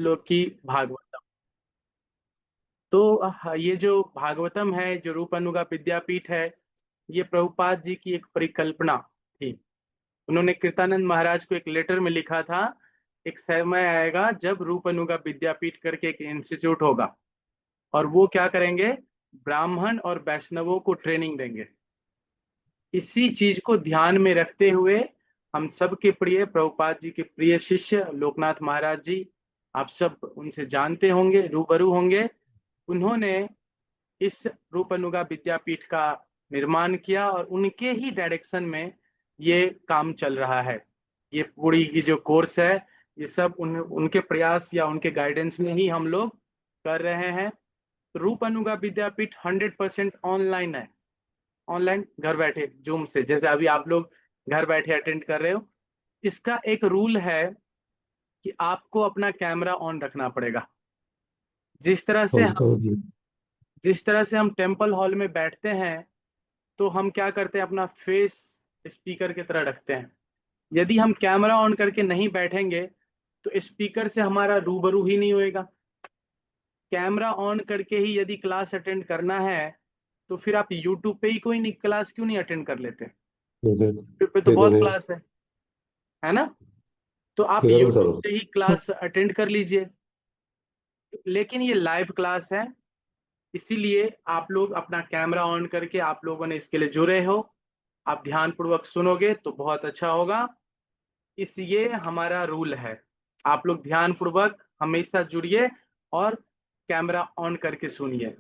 श्लोक की भागवतम। तो ये जो भागवतम है, जो रूपनुगा विद्यापीठ है, ये प्रभुपाद जी की एक परिकल्पना थी। उन्होंने कृतानंद महाराज को एक लेटर में लिखा था, एक समय आएगा जब रूपनुगा विद्यापीठ करके एक इंस्टीट्यूट होगा और वो क्या करेंगे, ब्राह्मण और वैष्णवों को ट्रेनिंग देंगे। इसी चीज को ध्यान में रखते हुए हम सबके प्रिय प्रभुपाद जी के प्रिय शिष्य लोकनाथ महाराज जी, आप सब उनसे जानते होंगे, रूबरू होंगे। उन्होंने इस रूपनुगा विद्यापीठ का निर्माण किया और उनके ही डायरेक्शन में ये काम चल रहा है। ये पूरी की जो कोर्स है, ये सब उनके प्रयास या उनके गाइडेंस में ही हम लोग कर रहे हैं। रूपनुगा विद्यापीठ 100% ऑनलाइन है। ऑनलाइन घर बैठे जूम से, जैसे अभी आप लोग घर बैठे अटेंड कर रहे हो। इसका एक रूल है कि आपको अपना कैमरा ऑन रखना पड़ेगा। जिस तरह से हम जिस तरह से हम टेम्पल हॉल में बैठते हैं, तो हम क्या करते हैं, अपना फेस स्पीकर की तरह रखते हैं। यदि हम कैमरा ऑन करके नहीं बैठेंगे तो स्पीकर से हमारा रूबरू ही नहीं होएगा। कैमरा ऑन करके ही यदि क्लास अटेंड करना है तो फिर आप यूट्यूब पे ही कोई नहीं क्लास क्यों नहीं अटेंड कर लेते? यूट्यूब पे तो बहुत क्लास है ना? तो आप जरूर यूट्यूब जरूर। से ही क्लास अटेंड कर लीजिए। लेकिन ये लाइव क्लास है, इसीलिए आप लोग अपना कैमरा ऑन करके आप लोगों ने इसके लिए जुड़े हो। आप ध्यान पूर्वक सुनोगे तो बहुत अच्छा होगा। इस ये हमारा रूल है, आप लोग ध्यान पूर्वक हमेशा जुड़िए और कैमरा ऑन करके सुनिए।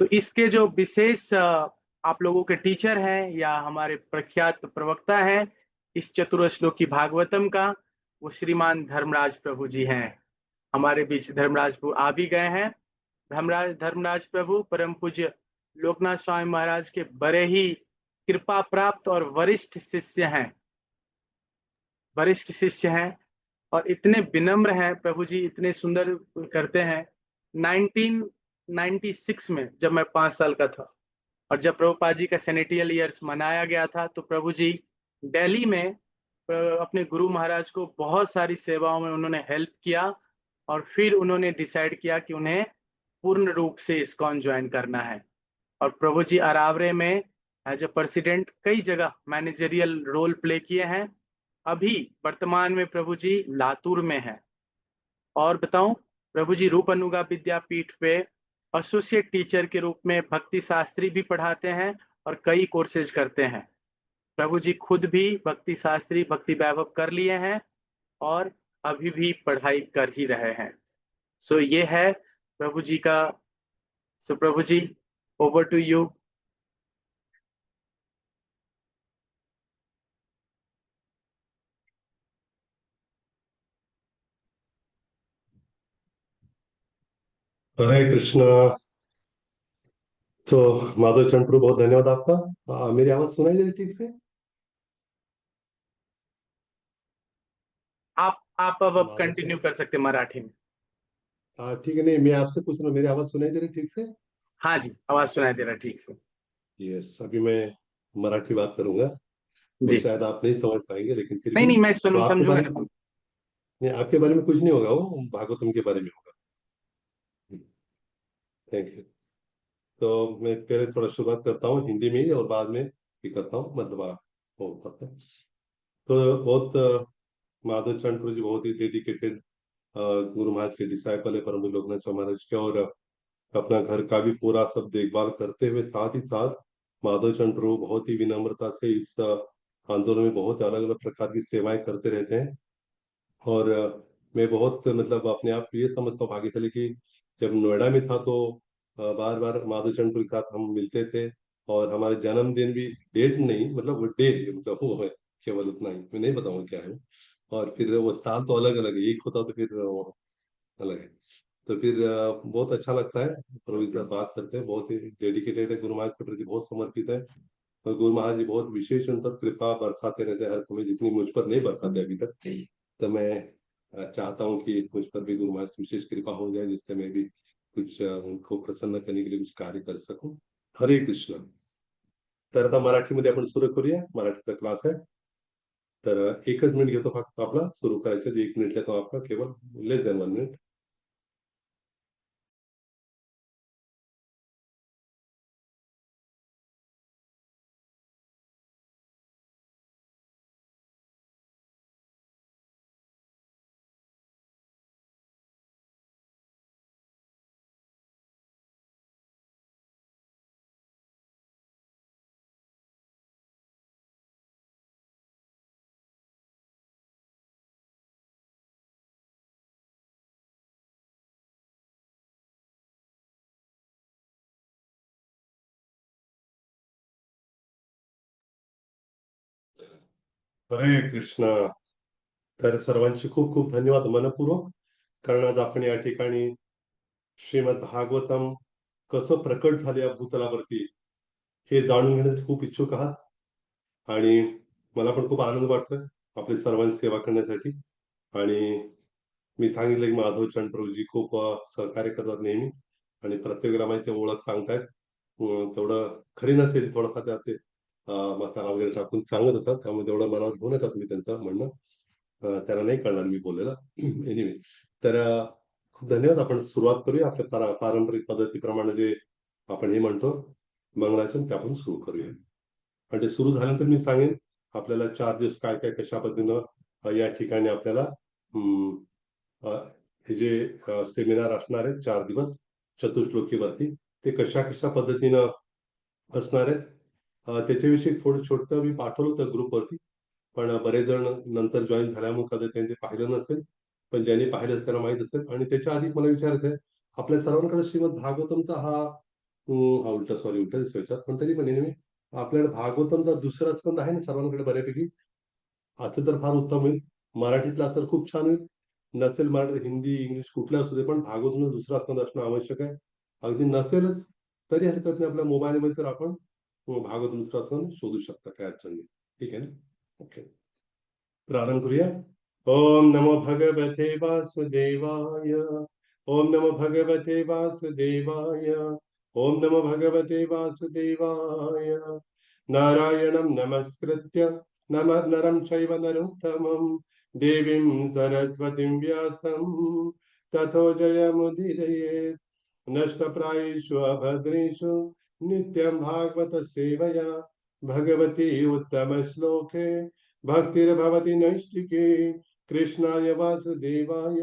तो इसके जो विशेष आप लोगों के टीचर हैं या हमारे प्रख्यात प्रवक्ता हैं इस चतुर्श्लोकी भागवतम का, वो श्रीमान धर्मराज प्रभु जी हैं। हमारे बीच धर्मराज प्रभु आ भी गए हैं। धर्मराज प्रभु परम पूज्य लोकनाथ स्वामी महाराज के बड़े ही कृपा प्राप्त और वरिष्ठ शिष्य हैं और इतने विनम्र हैं। प्रभु जी इतने सुंदर करते हैं। 1996 में जब मैं 5 साल का था और जब प्रभुपाद जी का सेनेटियल ईयर्स मनाया गया था, तो प्रभु जी दिल्ली में अपने गुरु महाराज को बहुत सारी सेवाओं में उन्होंने हेल्प किया और फिर उन्होंने डिसाइड किया कि उन्हें पूर्ण रूप से इस्कॉन ज्वाइन करना है। और प्रभु जी अरावरे में एज ए प्रेसिडेंट कई जगह मैनेजरियल रोल प्ले किए हैं। अभी वर्तमान में प्रभु जी लातूर में है। और बताऊं, प्रभु जी रूपनुगा विद्यापीठ पे एसोसिएट टीचर के रूप में भक्ति शास्त्री भी पढ़ाते हैं और कई कोर्सेज करते हैं। प्रभु जी खुद भी भक्ति शास्त्री भक्ति वैभव कर लिए हैं और अभी भी पढ़ाई कर ही रहे हैं। सो ये है प्रभु जी का। So Prabhu ji, over to you. Hare Krishna. तो माधव चंद्र बहुत धन्यवाद आपका। मेरी आवाज सुनाई दे रही ठीक से? आप अब माधव कंटिन्यू चंद्र। कर सकते हैं मराठी में। ठीक है, नहीं मैं आपसे पूछ रहा हूँ, मेरी आवाज सुनाई दे रही ठीक से? हाँ जी, आवाज सुनाई दे रहा है ठीक से। यस, अभी मैं मराठी बात करूंगा। तो जी। शायद आप नहीं समझ पाएंगे, लेकिन फिर नहीं भी नहीं, मैं तो सुन आपके समझूंगा बारे ना। नहीं, आपके बारे में कुछ नहीं होगा, वो भागवतम के बारे में होगा। Thank you. तो मैं पहले थोड़ा शुरुआत करता हूँ हिंदी में ही और बाद में भी करता हूँ, मतलब हो पाता है। तो बहुत माधव चंद्र जी बहुत ही डेडिकेटेड गुरु महाराज के डिसाइपल है, परम पूज्य लोकनाथ स्वामी महाराज के। और अपना घर का भी पूरा सब देखभाल करते हुए साथ ही साथ माधव चंद्र बहुत ही विनम्रता से इस आंदोलन में बहुत अलग अलग प्रकार की सेवाएं करते रहते हैं। और मैं बहुत मतलब अपने आप को ये समझता हूँ भाग्यशाली कि जब नोएडा में था तो बार बार माधव चंद्र के साथ हम मिलते थे। और हमारे जन्मदिन भी, डेट नहीं मतलब वो डे, मतलब वो है केवल उतना ही, मैं नहीं बताऊंगा क्या है। और फिर वो साल तो अलग अलग है, एक होता तो फिर वो अलग है। तो फिर बहुत अच्छा लगता है। प्रभु के साथ बात करते हैं, बहुत ही डेडिकेटेड है, गुरु महाराज के प्रति बहुत समर्पित है। और गुरु महाराज जी बहुत विशेष उन पर कृपा बरसाते रहते हैं हर समय, जितनी मुझ पर नहीं बरसाते अभी तक। तो मैं चाहता हूँ कि मुझ पर भी गुरु महाराज की विशेष कृपा हो जाए, जिससे मैं भी कुछ उनको प्रसन्न करने के लिए कुछ कार्य कर सकूं। हरे कृष्ण। तर आता मराठीमध्ये आपण सुरू करूया, मराठीचा क्लास आहे। तर एकच मिनिट घेतो फक्त आपला सुरू करायच्या आधी, 1 मिनिट लेता हूं आपका, केवल लेस देन 1 मिनट। हरे कृष्ण. तर सर्वांची खूप खूप धन्यवाद मनपूर्वक. कारण आज आपण या ठिकाणी श्रीमद भागवतम कसं प्रकट झाले या भूतलावरती हे जाणून घेण्यास खूप इच्छुक आहात. आणि मला पण खूप आनंद वाटतोय आपली सर्वांची सेवा करण्यासाठी. आणि मी सांगितलं की माधवचंद प्रभूजी खूप सहकार्य करतात नेहमी आणि प्रत्येकाला माहिती ओळख सांगतायत. तेवढं खरी नसेल थोडंफार त्याचे मसाला वगैरे टाकून सांगत असतात, त्यामुळे तेवढं मनावर घेऊ नका तुम्ही त्यांचं म्हणणं. त्याला नाही कळणार मी बोललेलं. एनिवे, तर खूप धन्यवाद. आपण सुरुवात करूया आपल्या पारंपरिक पद्धतीप्रमाणे जे आपण हे म्हणतो मंगलाचरण ते आपण सुरू करूया. आणि ते सुरू झाल्यानंतर मी सांगेन आपल्याला 4 दिवस काय काय कशा पद्धतीनं या ठिकाणी आपल्याला हे जे सेमिनार असणार आहेत 4 दिवस चतुश्लोकीवरती ते कशा कशा पद्धतीनं असणार आहेत त्याच्याविषयी थोडं छोटं मी पाठवलं होतं ग्रुपवरती. पण बरेच जण नंतर जॉईन झाल्यामुळे कदाचित त्यांनी ते पाहिलं नसेल. पण ज्यांनी पाहिलं त्यांना माहित असेल. आणि त्याच्या आधी मला विचारायचं आहे, आपल्या सर्वांकडे श्रीमद भागवतमचा हा उलटा सॉरी उलटा दिसतोय पण तरी पण नेहमी आपल्याकडे भागवतमचा दुसरा स्कंद आहे ना सर्वांकडे बऱ्यापैकी. असं तर फार उत्तम होईल. मराठीतला तर खूप छान होईल. नसेल मराठी हिंदी इंग्लिश कुठला असू दे पण भागवतमचा दुसरा स्कंद असणं आवश्यक आहे. अगदी नसेलच तरी हरकत नाही, आपल्या मोबाईलमध्ये तर आपण भागवत दुसरा स्कंद शोधू शकता, काय अडचण नाही. ठीक आहे ना. ओके, प्रारंभ करूया. ओम नमो भगवते वासुदेवाय. ओम नमो भगवते वासुदेवाय. ओम नमो भगवते वासुदेवाय. नारायणं नमस्कृत्य नरं चैव नरोत्तमं देवीं सरस्वतीं व्यासं ततो जयमुदीरयेत्. नष्टप्रायेषु अभद्रेषु नित्यं भागवत सेवया भगवती उत्तमश्लोके भक्तिर्भवति नैष्टिके. कृष्णाय वासुदेवाय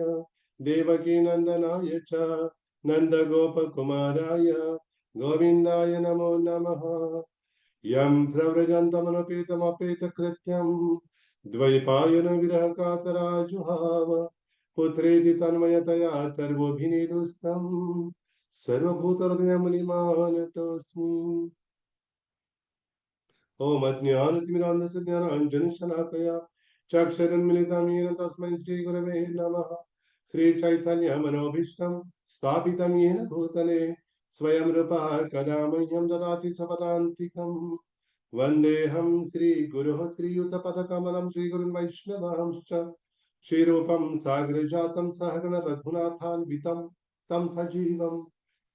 देवकी नंदनाय च नन्दगोपकुमाराय गोविन्दाय नमो नमः. यं प्रव्रजन्तमनुपेतमपेतकृत्यं द्वैपायनो विरहकातराजुहाव पुत्रेति तन्मयतया सर्वोऽभिनिरुस्तं सर्वभूतहृदयमुनिमानतोऽस्मि. ओम अज्ञानतिमिरान्धस्य ज्ञानाञ्जनशलाकया चक्षुरुन्मिलितं येन तस्मै श्रीगुरवे नमः. श्रीचैतन्यमनोभीष्टं स्थापितं येन भूतले स्वयं रूपः कदा मह्यं ददाति स्वपदान्तिकम्. वन्देऽहं श्रीगुरोः श्रीयुतपदकमलं श्रीगुरुन् वैष्णवांश्च श्रीरूपं साग्रजातं सहगण रघुनाथान्वितं तं सजीवं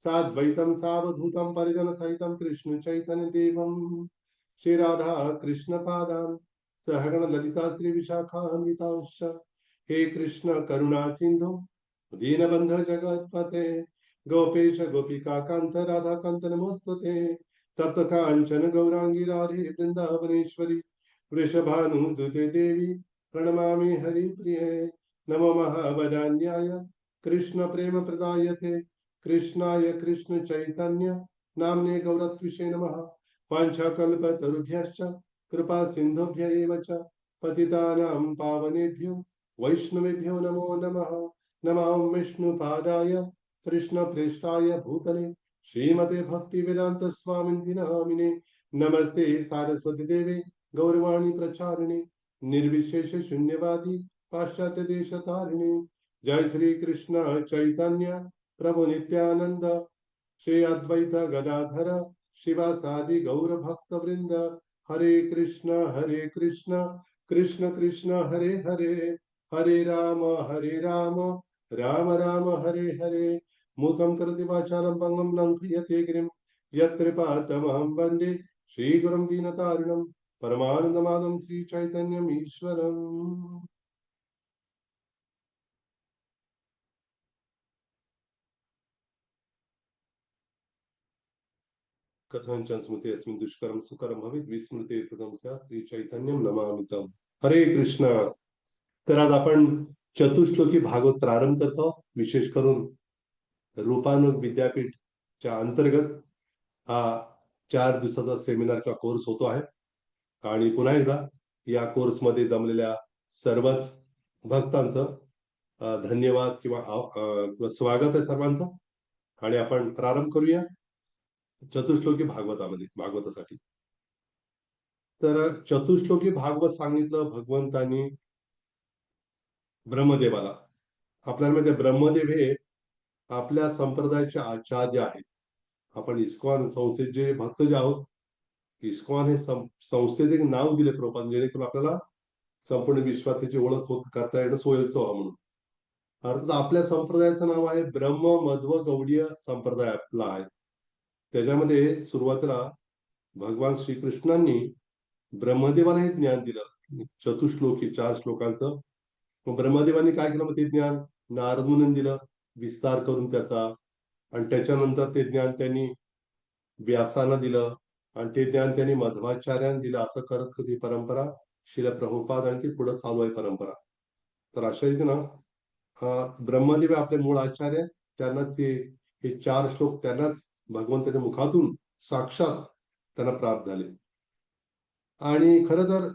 साद्वैतं सावधूतं परिजनसहितं कृष्णचैतन्यदेवम् श्री राधा कृष्ण पादान सहगण ललिता श्री विशाखान्वितांश्च. हे कृष्ण करुणा सिंधु दीनबंधु जगत्पते गोपेश गोपिका कांत राधा कांत नमोस्तुते. तप्त कांचन गौरांगी राधे वृंदावनेश्वरी वृषभानुसुते देवी प्रणमामि हरिप्रिये. नमो महावदान्याय कृष्ण प्रेम प्रदायते कृष्णाय कृष्ण चैतन्य नाम्ने गौरत्विषे नमः. वाञ्छाकल्पतरुभ्यश्च कृपा सिन्धुभ्य एव च पतितानां पावनेभ्यो वैष्णवेभ्यो नमो नमः. नमः विष्णुपादाय कृष्णप्रेष्ठाय भूतले श्रीमते भक्तिवेदान्त स्वामिनिति नामिने. नमस्ते सारस्वती देवे गौरवाणी प्रचारिणे निर्विशेष शून्यवादी पाश्चात्य देश तारिणे. जय श्री कृष्ण चैतन्य प्रभु नित्यानंद श्री अद्वैत गदाधर शिवासादि गौर भक्त वृंद. हरे कृष्ण कृष्ण कृष्ण हरे हरे हरे राम राम राम हरे हरे. मूकं करोति वाचालं भंगं लङ्घयते गिरिं यत्कृपातमहं वन्दे श्रीगुरुं दीनतारिणं परमानन्दमाधवं श्रीचैतन्यम् ईश्वरम्. कथञ्चन स्मृते अस्मिन् दुष्करं सुकरं भवेत् विस्मृते प्रथम स्यात् श्री चैतन्यं नमामि तम्. हरे कृष्ण. तर आज आपण चतुश्लोकी भागवत प्रारंभ करतो. विशेष करून रूपानुग विद्यापीठच्या अंतर्गत हा 4 दिवसाचा सेमिनार किंवा कोर्स होतो आहे. आणि पुन्हा एकदा या कोर्समध्ये जमलेल्या सर्वच भक्तांचं धन्यवाद किंवा स्वागत आहे सर्वांचं. आणि आपण प्रारंभ करूया चतुश्लोकी भागवतामध्ये भागवतासाठी. तर चतुश्लोकी भागवत सांगितलं भगवंतानी ब्रह्मदेवाला. आपल्याला माहिती आहे ब्रह्मदेव हे आपल्या संप्रदायाचे आचार्य आहेत. आपण इस्कॉन संस्थेत जे भक्त जे आहोत, इस्कॉन हे संस्थेत एक नाव दिले प्रभुपादांनी, जेणेकरून आपल्याला संपूर्ण विश्वात त्याची ओळख करता येणं सोयीचं व्हावं म्हणून. अर्थात आपल्या संप्रदायाचं नाव आहे ब्रह्म मध्व गौडीय संप्रदाय आपला आहे. त्याच्यामध्ये सुरुवातीला भगवान श्रीकृष्णांनी ब्रह्मदेवाला हे ज्ञान दिलं, चतुश्लोकी 4 श्लोकांचं. मग ब्रह्मदेवांनी काय केलं, मग ते ज्ञान नारद मुनींनी दिलं विस्तार करून त्याचा. आणि त्याच्यानंतर ते ज्ञान त्यांनी व्यासाला दिलं, आणि ते ज्ञान त्यांनी मध्वाचार्यांना दिलं. असं करत ही परंपरा शिला प्रभुपाद आणि ती पुढे चालू आहे परंपरा. तर अशा रीतीनं ब्रह्मदेव आपले मूळ आचार्य, त्यांना ते हे 4 श्लोक त्यांनाच भगवंताच्या मुखातून साक्षात त्यांना प्राप्त झाले. आणि खरं तर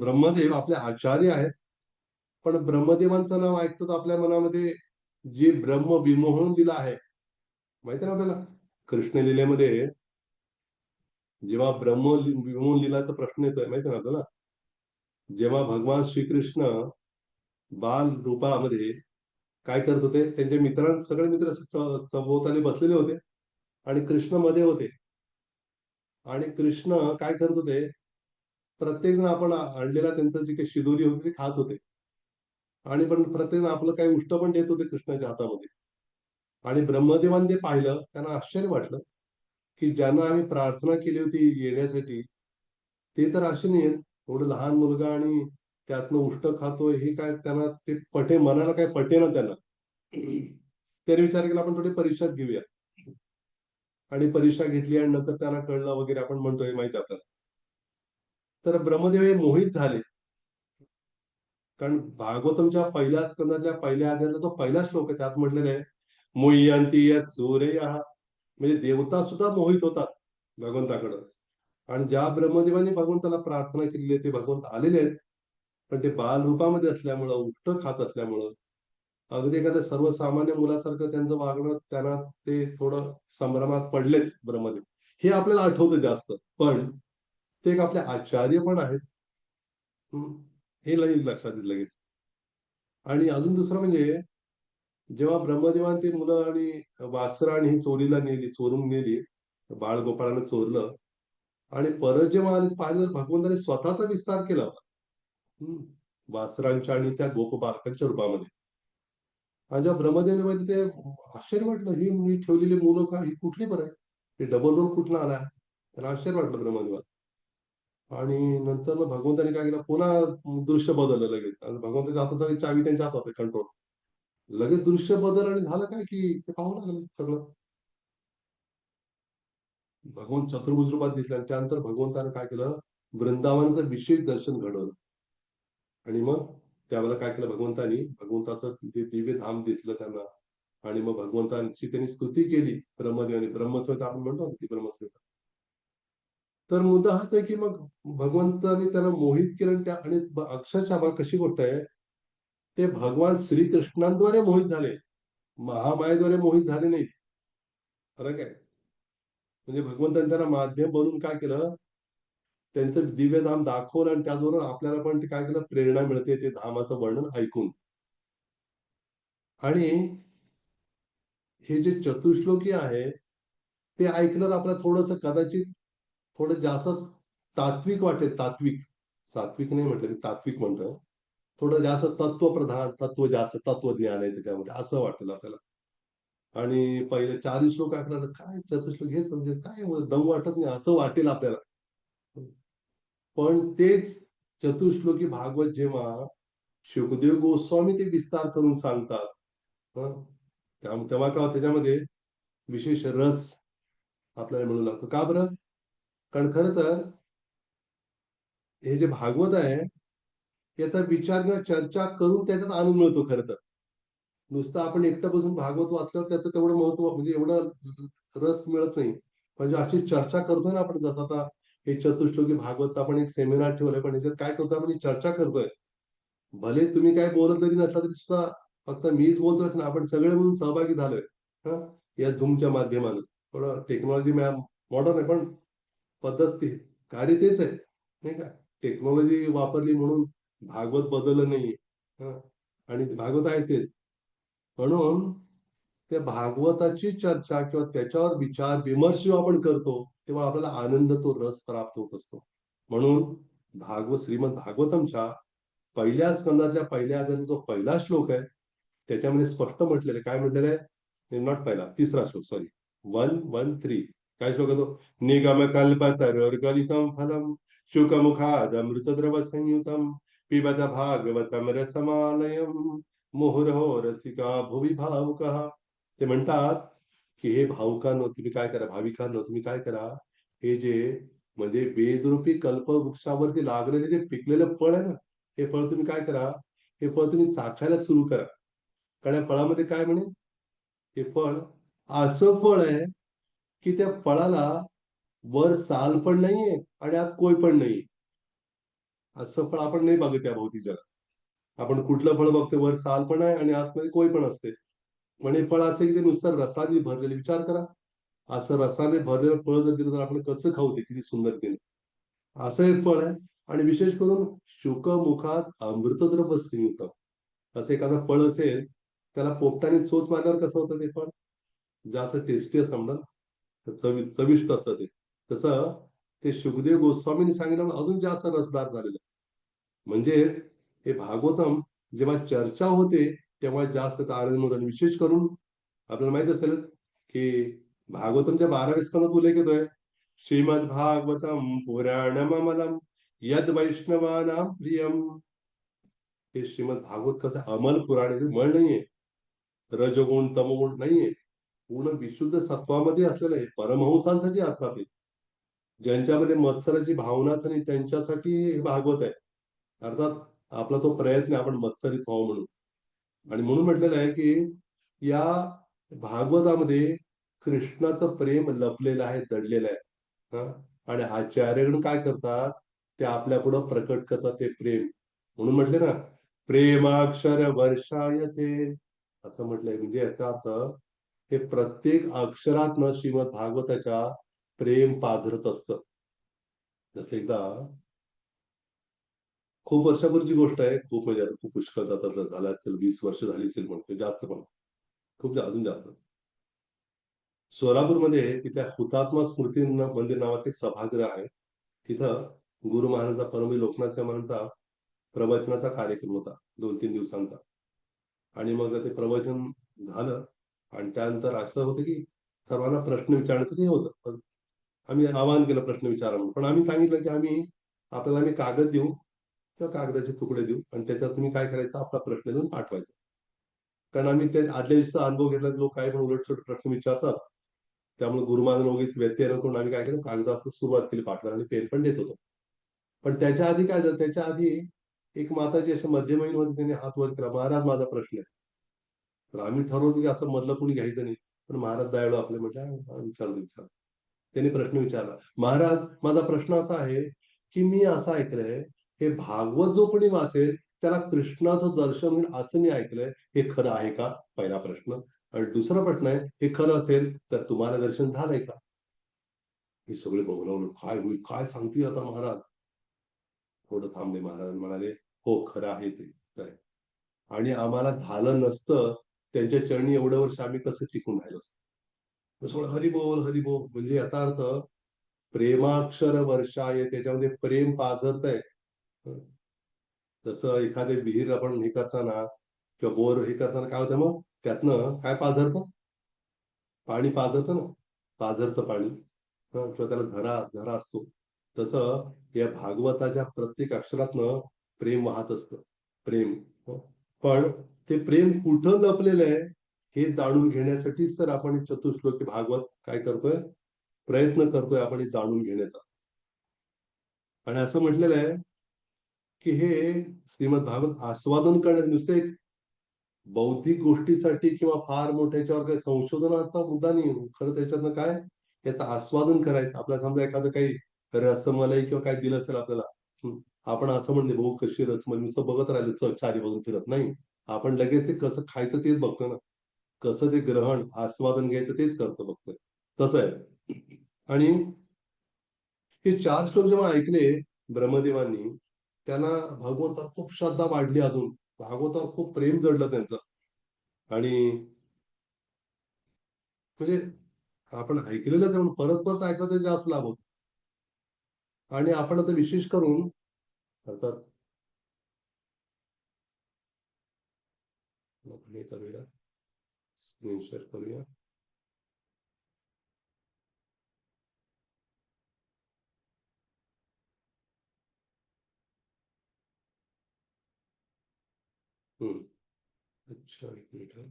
ब्रह्मदेव आपले आचार्य आहेत, पण ब्रह्मदेवांचं नाव ऐकतात आपल्या मनामध्ये जे ब्रह्म विमोहन दिलं आहे, माहिती ना आपल्याला. कृष्ण लीलेमध्ये जेव्हा ब्रह्म विमोहन लीलाचा प्रश्न येतोय, माहिती ना आपल्याला. जेव्हा भगवान श्रीकृष्ण बाल रूपामध्ये काय करत होते, त्यांच्या मित्रांना, सगळे मित्र सभोवताली बसलेले होते आणि कृष्ण मध्ये होते. आणि कृष्ण काय करत होते, प्रत्येक जण आपण आणलेला त्यांचं जे काही शिदोरी होती ते खात होते. आणि पण प्रत्येक आपलं काही उष्ट पण देत होते कृष्णाच्या हातामध्ये. आणि ब्रह्मदेवाने ते पाहिलं, त्यांना आश्चर्य वाटलं की ज्यांना आम्ही प्रार्थना केली होती येण्यासाठी, ते तर असे नाही आहेत. एवढं लहान मुलगा आणि त्यातनं उष्ट खातोय, हे काय त्यांना ते मनाला काय पटे ना त्यांना. त्याने विचार केला आपण थोडी परीक्षा घेऊया. आणि परीक्षा घेतली आणि नंतर त्यांना कळलं वगैरे, आपण म्हणतोय माहिती आपल्याला. तर ब्रह्मदेव हे मोहित झाले. कारण भागवतमच्या पहिल्या स्कंदातल्या पहिल्या अध्यायाचा जो पहिला श्लोक आहे, त्यात म्हटलेलं आहे मोह्यंती यत् सूर्यः, म्हणजे देवता सुद्धा मोहित होतात भगवंताकडं. आणि ज्या ब्रह्मदेवाने भगवंताला प्रार्थना केलेली आहे, ते भगवंत आलेले आहेत. पण ते बाल रूपामध्ये असल्यामुळं, उष्ट खात असल्यामुळं, अगदी एखाद्या सर्वसामान्य मुलासारखं त्यांचं वागणं, त्यांना ते थोडं संभ्रमात पडलेच ब्रह्मदेव. हे आपल्याला आठवतं जास्त. पण ते एक आपले आचार्य पण आहेत. हे लक्षात येईल लगेच. आणि अजून दुसरं म्हणजे, जेव्हा ब्रह्मदेवाने ते मुलं आणि वासरं आणि ही चोरीला नेली, चोरून नेली, बाळगोपाळानं चोरलं, आणि परत जेव्हा आले पाहिलं, भगवंताने स्वतःचा विस्तार केला होता. वासरांच्या आणि त्या गोपबालकांच्या रूपामध्ये. आणि जेव्हा ब्रह्मदेवाने म्हणजे ते आश्चर्य वाटलं, ही मी ठेवलेली मुलं का, ही कुठली बरं आहे, हे डबल रोल कुठला आला. त्याला आश्चर्य वाटलं ब्रह्मदेवाला. आणि नंतर मग भगवंताने काय केलं, पुन्हा दृश्य बदललं लगेच. आणि भगवंताच्या हातात चावी त्यांच्या हातात आहे, कंट्रोल. लगेच दृश्य बदल, आणि झालं काय की ते पाहू लागले सगळं. भगवंत चतुर्भुज रूपात दिसले, आणि त्यानंतर भगवंताने काय केलं, वृंदावनाचं विशेष दर्शन घडवलं. आणि मग त्यावेळेला काय केलं भगवंतानी, भगवंताचं ते दिव्य धाम दिसलं त्यांना. आणि मग भगवंतांची त्यांनी स्तुती केली ब्रह्मदेवाने. ब्रह्मस्वता आपण म्हणतो की ब्रह्मस्वता. तर मुद्दा हाच आहे की मग भगवंताने त्यांना मोहित केलं, आणि त्या आणि अक्षरशः कशी गोष्ट आहे, ते भगवान श्रीकृष्णांद्वारे मोहित झाले, महामायेद्वारे मोहित झाले नाहीत. फरक आहे. म्हणजे भगवंताने त्यांना माध्यम बनून काय केलं, त्यांचं दिव्य धाम दाखवलं, आणि त्याचबरोबर आपल्याला पण ते काय केलं, प्रेरणा मिळते ते धामाचं वर्णन ऐकून. आणि हे जे चतुश्लोकी आहे, ते ऐकल्यावर आपल्याला थोडंसं कदाचित थोडं जास्त तात्विक वाटेल. तात्विक, सात्विक नाही म्हटलं मी, तात्विक म्हणतोय. थोडं जास्त तत्वप्रधान, जास्त तत्वज्ञान आहे त्याच्यामध्ये, असं वाटेल आपल्याला. आणि पहिले 4 श्लोक ऐकल्यावर काय चतुश्लोक हे समजेल काय, दम वाटत नाही असं वाटेल आपल्याला. पण तेच चतुश्लोकी भागवत जेव्हा शुकदेव गोस्वामी ते विस्तार करून सांगतात, हं, तेव्हा का त्याच्यामध्ये विशेष रस आपल्याला मिळू लागतो. का बरं? कारण खरं तर हे जे भागवत आहे, याचा विचार किंवा चर्चा करून त्याच्यात आनंद मिळतो खरं तर. नुसतं आपण एकटं बसून भागवत वाचल्यावर त्याचं तेवढं महत्व, म्हणजे एवढं रस मिळत नाही. म्हणजे अशी चर्चा करतोय ना आपण, जसं आता हे चतुश्लोकी भागवतचा आपण एक सेमिनार ठेवलाय, पण याच्यात काय करतोय आपण, ही चर्चा करतोय. भले तुम्ही काय बोलत जरी नसला तरी सुद्धा, फक्त मीच बोलतोय ना, आपण सगळे म्हणून सहभागी झालोय. हं, या झूमच्या माध्यमानं. थोडं टेक्नॉलॉजी मॉडर्न आहे, पण पद्धत ते कार्य तेच आहे, नाही का? टेक्नॉलॉजी वापरली म्हणून भागवत बदललं नाहीये. हं. आणि भागवत आहे तेच. म्हणून त्या भागवताची चर्चा किंवा त्याच्यावर विचार विमर्श जेव्हा आपण करतो, तेव्हा आपल्याला आनंद, तो रस प्राप्त होत असतो. म्हणून श्रीमद भागवतमच्या पहिल्या स्कंदाच्या पहिल्या अध्यायाचा जो पहिला श्लोक आहे, त्याच्यामध्ये स्पष्ट म्हटलेलं आहे. काय म्हटलेलं आहे? नॉट पहिला, तिसरा श्लोक, सॉरी. 1:1:3. काय श्लोक आहे तो? निगम कल्पतरोर्गलितं फलम शुकमुखादमृतद्रव संयुतम पिबत भागवतम रसमालयम मुहुर्हो रसिका भुवि भावुकः. ते म्हणतात की हे भावुकांनो तुम्ही काय करा, भाविकांनो तुम्ही काय करा, हे जे म्हणजे वेदरूपी कल्पवृक्षावरती लागलेले जे पिकलेलं फळ आहे ना, हे फळ तुम्ही काय करा, हे फळ तुम्ही चाखायला सुरू करा. कारण या फळामध्ये काय म्हणे, हे फळ असं फळ आहे की त्या फळाला वर साल पण नाहीये आणि आत कोय पण नाहीये. असं फळ आपण नाही बघत या भौतिक जगात. आपण कुठलं फळ बघतो, वर साल पण आहे आणि आतमध्ये कोय पण असते. म्हणजे फळ असं की ते नुसतं रसाने भरलेले. विचार करा, असं रसाने भरलेलं फळ जर दिलं तर आपण कसं खाऊ, ते किती सुंदर दिलं. असं एक फळ आहे. आणि विशेष करून शुकमुखात अमृतद्रव संयुक्त, असं एखादं फळ असेल, त्याला पोपटाने चोच मारल्यावर कसं होतं ते फळ? जास्त टेस्टी असतं म्हणतात, चविष्ट असतं ते. तसं ते शुकदेव गोस्वामींनी सांगितलं अजून जास्त रसदार झालेलं. म्हणजे हे भागवतम जेव्हा चर्चा होते, तेव्हा जास्त त्याचा आनंद होतो. आणि विशेष करून आपल्याला माहित असेल की भागवतमच्या 12व्या स्कंदात उल्लेख येतोय, श्रीमद भागवतम पुराणममलम यद वैष्णवानां प्रियम. हे श्रीमद भागवत कसं अमल पुराण आहे, मळ नाहीये, रजगुण तमोगुण नाहीये, पूर्ण विशुद्ध सत्वामध्ये असलेलं आहे. परमहंसांसाठी अर्थात आहे. ज्यांच्यामध्ये मत्सराची भावनाच नाही त्यांच्यासाठी हे भागवत आहे. अर्थात आपला तो प्रयत्न आहे आपण मत्सरित व्हावं म्हणून. आणि म्हणून म्हटलेलं आहे की या भागवतामध्ये कृष्णाचं प्रेम लपलेलं आहे, दडलेलं आहे. आणि आचार्यगण काय करतात, ते आपल्या पुढं प्रकट करतात ते प्रेम. म्हणून म्हटले ना, प्रेमाक्षर वर्षायते, असं म्हटलंय. म्हणजे याचा अर्थ हे प्रत्येक अक्षरातनं श्रीमद भागवताच्या प्रेम पाझरत असतं. जसं एकदा खूप वर्षापूर्वीची गोष्ट आहे, खूप म्हणजे आता खूप पुष्कळ जातात, झाला असेल 20 वर्ष झाली असेल, म्हणतो जास्त पण, खूप अजून जास्त. सोलापूरमध्ये तिथल्या हुतात्मा स्मृती मंदिर नावाचं एक सभागृह आहे. तिथं गुरु महाराजांचा, परमवीर लोकनाथ महाराजांचा प्रवचनाचा कार्यक्रम होता 2-3 दिवसांचा. आणि मग ते प्रवचन झालं आणि त्यानंतर असं होतं की सर्वांना प्रश्न विचारण्याचं हे होतं. पण आम्ही आवाहन केलं प्रश्न विचारा म्हणून. पण आम्ही सांगितलं की आम्ही कागद देऊ किंवा कागदाचे तुकडे देऊ आणि त्याच्यात तुम्ही काय करायचं, आपला प्रश्न लिहून पाठवायचा. कारण आम्ही ते आदल्या दिवसाचा अनुभव घेतला, लोक काय पण उलटसुलट प्रश्न विचारतात. त्यामुळे गुरुमानन उगीच व्यत्यय नको म्हणून आम्ही काय केलं, कागदाचं सुरुवात केली पाठवायला आणि पेन पण देत होतो. पण त्याच्या आधी काय झालं, त्याच्या आधी एक माताजी अशा मध्यमहीमध्ये त्यांनी हात वर केला, महाराज माझा प्रश्न आहे. तर आम्ही ठरवतो की असं मधलं कोणी घ्यायचं नाही. पण महाराज दयाळू आपले म्हटलं, विचार. त्यांनी प्रश्न विचारला, महाराज माझा प्रश्न असा आहे की मी असं ऐकलंय, हे भागवत जो कोणी वाचेल त्याला कृष्णाचं दर्शन होईल असं मी ऐकलंय, हे खरं आहे का? पहिला प्रश्न. आणि दुसरा प्रश्न आहे, हे खरं असेल तर तुम्हाला दर्शन झालंय का? हे सगळे बघून काय होईल, काय सांगतील आता महाराज. थोडं थांबले महाराज, म्हणाले हो खरं आहे ते काय. आणि आम्हाला झालं नसतं, त्यांच्या चरणी एवढं वर्ष आम्ही कसं टिकून राहिलो असतो. हरिबोल हरिबोल, म्हणजे याचा अर्थ प्रेमाक्षर वर्षाय, त्याच्यामध्ये प्रेम पाझरतंय. जसं एखादे विहीर आपण हे करताना किंवा बोर हे करताना काय होतं, मग त्यातनं काय पाझरतं, पाणी पाझरतं ना, पाझरतं पाणी. किंवा त्याला झरा झरा असतो. तसं या भागवताच्या प्रत्येक अक्षरातनं प्रेम वाहत असतं, प्रेम. पण ते प्रेम कुठं लपलेलं आहे हे जाणून घेण्यासाठीच तर आपण चतुश्लोकी भागवत काय करतोय, प्रयत्न करतोय आपण हे जाणून घेण्याचा. आणि असं म्हटलेलं आहे की हे श्रीमद भागवत आस्वादन करण्याचं, नुसतं एक बौद्धिक गोष्टीसाठी किंवा फार मोठ्याच्यावर काही संशोधनाचा मुद्दा नाही. खरं त्याच्यातनं काय, याचं आस्वादन करायचं. आपल्याला समजा एखादं काही रसमलाई किंवा काय दिलं असेल आपल्याला, आपण असं म्हणले भाऊ कशी रसमलाई, नुसतं बघत राहिलो चारी बाजून फिरत नाही. आपण लगेच ते कसं खायचं तेच बघतो ना, कसं ते ग्रहण आस्वादन घ्यायचं तेच करतो, बघतोय तसं आहे. आणि हे 4 श्लोक जेव्हा ऐकले ब्रह्मदेवांनी, त्यांना भगवंतावर खूप श्रद्धा वाढली, अजून भागवतावर खूप प्रेम जडलं त्यांचं. आणि म्हणजे आपण ऐकलेलं ते परत परत ऐकलं तर जास्त लाभ होतो. आणि आपण आता विशेष करून अर्थात हे करूया, स्क्रीन शेअर करूया. अच्छा, एक मिनिट है.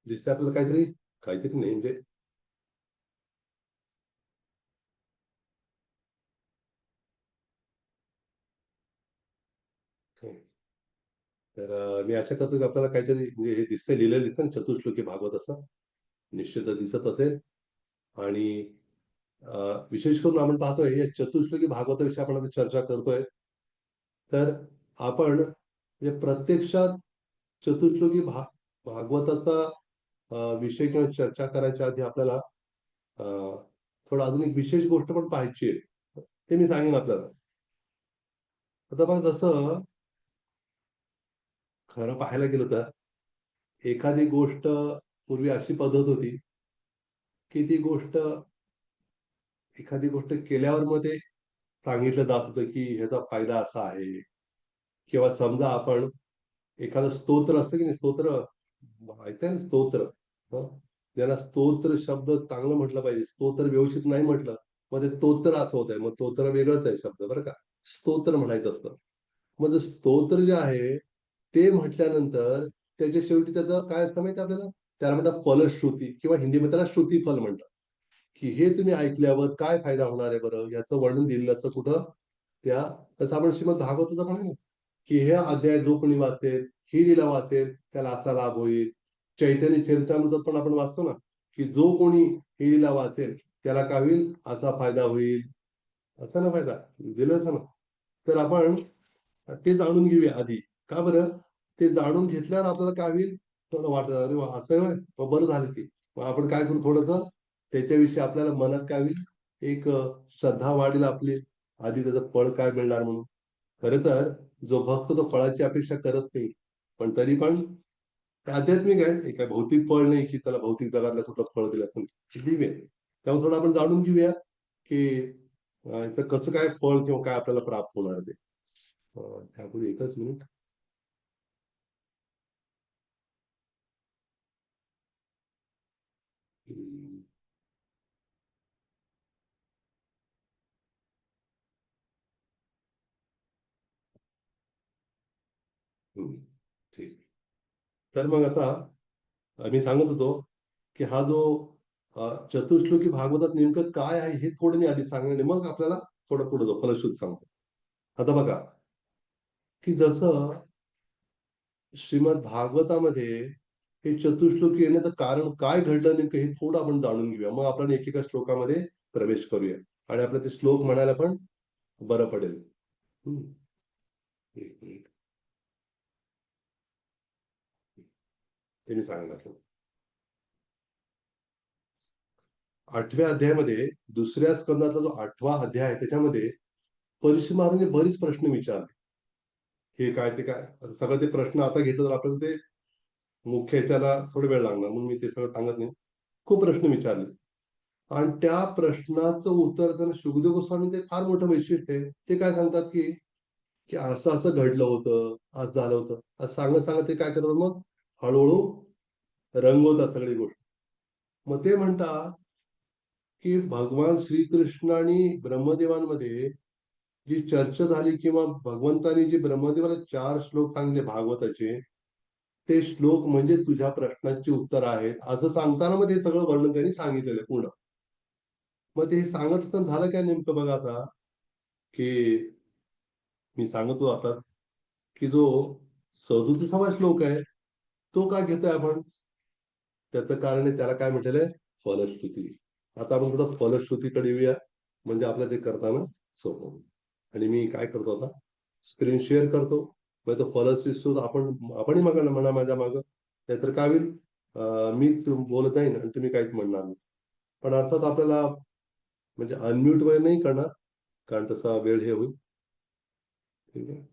दिसते आपल्याला काहीतरी, काहीतरी नाही म्हणजे तर मी आशा करतो की आपल्याला काहीतरी म्हणजे हे दिसतंय, लिहिलेलं दिसतं ना चतुश्लोकी भागवत, असं निश्चितच दिसत असेल. आणि विशेष करून आपण पाहतोय या चतुश्लोकी भागवताविषयी आपण आता चर्चा करतोय. तर आपण म्हणजे प्रत्यक्षात चतुश्लोकी भागवताचा विषय किंवा चर्चा करायच्या आधी आपल्याला थोडं अजून एक विशेष गोष्ट पण पाहायची आहे, ते मी सांगेन आपल्याला. आता बघा, जसं खरं पाहायला गेलं तर एखादी गोष्ट पूर्वी अशी पद्धत होती की ती गोष्ट, एखादी गोष्ट केल्यावर मग ते सांगितलं जात होतं की ह्याचा फायदा असा आहे. किंवा समजा आपण एखादं स्तोत्र असतं की नाही, स्तोत्र ऐकताय ना, स्तोत्र. हं? ज्याला स्तोत्र शब्द चांगलं म्हटलं पाहिजे, स्तोत्र व्यवस्थित नाही म्हटलं मग ते तोत्र असं होत आहे, मग तोत्र वेगळंच आहे शब्द, बरं का. स्तोत्र म्हणायचं असतं. मग स्तोत्र जे आहे ते म्हटल्यानंतर त्याच्या शेवटी त्याचं काय असतं माहिती आपल्याला, त्याला म्हणतात फलश्रुती, किंवा हिंदीमध्ये त्याला श्रुतीफल म्हणतात. की हे तुम्ही ऐकल्यावर काय फायदा होणार आहे बरं, याचं वर्णन दिलेलं असं कुठं त्या, तसं आपण श्रीमद भागवताचं पण आहे ना, की हे अध्याय जो कोणी वाचेल, ही लीला वाचेल, त्याला असा लाभ होईल. चैतन्य चरितामृतात पण आपण वाचतो ना, की जो कोणी ही लीला वाचेल त्याला काय होईल, असा फायदा होईल. असा ना फायदा दिलाच ना. तर आपण ते जाणून घेऊया आधी. का बरं? ते जाणून घेतल्यावर आपल्याला काय होईल, थोडं वाटत अरे वा असं आहे होय, मग बरं झालं की. मग आपण काय करू, थोडंसं त्याच्याविषयी आपल्याला मनात काय होईल, एक श्रद्धा वाढेल आपली, आधी त्याचं फळ काय मिळणार म्हणून. खरं तर जो भक्त तो फळाची अपेक्षा करत नाही, पण तरी पण ते आध्यात्मिक आहे, हे काय भौतिक फळ नाही की त्याला भौतिक जगातलं कुठलं फळ दिलं असं दिव्य आहे. त्यामुळे थोडं आपण जाणून घेऊया की याचं कसं काय फळ किंवा काय आपल्याला प्राप्त होणार आहे ते. त्यापूर्वी एकच मिनिट. हम्म, ठीक. तर मग आता मी सांगत होतो की हा जो चतुश्लोकी भागवतात नेमकं काय आहे हे थोडं मी आधी सांगणार, मग आपल्याला थोडं पुढे जाऊ, फलश्रुत सांगतो. आता बघा, की जसं श्रीमद भागवतामध्ये हे चतुश्लोकी येण्याचं कारण काय घडलं नेमकं हे थोडं आपण जाणून घेऊया, मग आपण एकेका श्लोकामध्ये प्रवेश करूया आणि आपल्याला ते श्लोक म्हणायला पण बरं पडेल. हम्म. एक मिनिट, ते मी सांगणार. 8व्या अध्यायामध्ये, दुसऱ्या स्कंदातला जो 8वा अध्याय आहे त्याच्यामध्ये परीक्षित महाराजांनी बरीच प्रश्न विचारले. हे काय ते काय, आता सगळं ते प्रश्न आता घेतलं तर आपल्याला ते मुख्य ह्याच्याला थोडा वेळ लागणार, म्हणून मी ते सगळं सांगत नाही. खूप प्रश्न विचारले आणि त्या प्रश्नाचं उत्तर देताना शुकदेव गोस्वामी ते फार मोठं वैशिष्ट्य आहे. ते काय सांगतात की की असं असं घडलं होतं, असं झालं होतं, असं सांगत सांगत ते काय करतात, मग हळूहळू रंगवतात सगळी गोष्ट. मग ते म्हणतात की भगवान श्रीकृष्ण आणि ब्रह्मदेवांमध्ये जी चर्चा झाली, किंवा भगवंतानी जे ब्रह्मदेवाला 4 श्लोक सांगितले भागवताचे, ते श्लोक म्हणजे तुझ्या प्रश्नांची उत्तर आहेत, असं सांगताना मग ते सगळं वर्णन त्यांनी सांगितलेलं आहे पूर्ण. मग ते सांगत असताना झालं काय नेमकं बघा आता, की मी सांगतो आता की जो 37वा श्लोक आहे तो का घेतोय आपण, त्याचं कारण आहे, त्याला काय म्हटलेलं आहे, फलश्रुती. आता आपण थोडं फलश्रुतीकडे येऊया. म्हणजे आपल्याला ते करताना सोपं होईल. आणि मी काय करतो आता, स्क्रीन शेअर करतो. मग तो फॉलोअर्स आपणही म्हणा माझ्या मागं. नाहीतर काय होईल, मीच बोलत जाईन आणि तुम्ही काहीच म्हणणार नाही. पण अर्थात आपल्याला म्हणजे अनम्यूट वगैरे नाही करणार, कारण तसा वेळ हे होईल. ठीक आहे.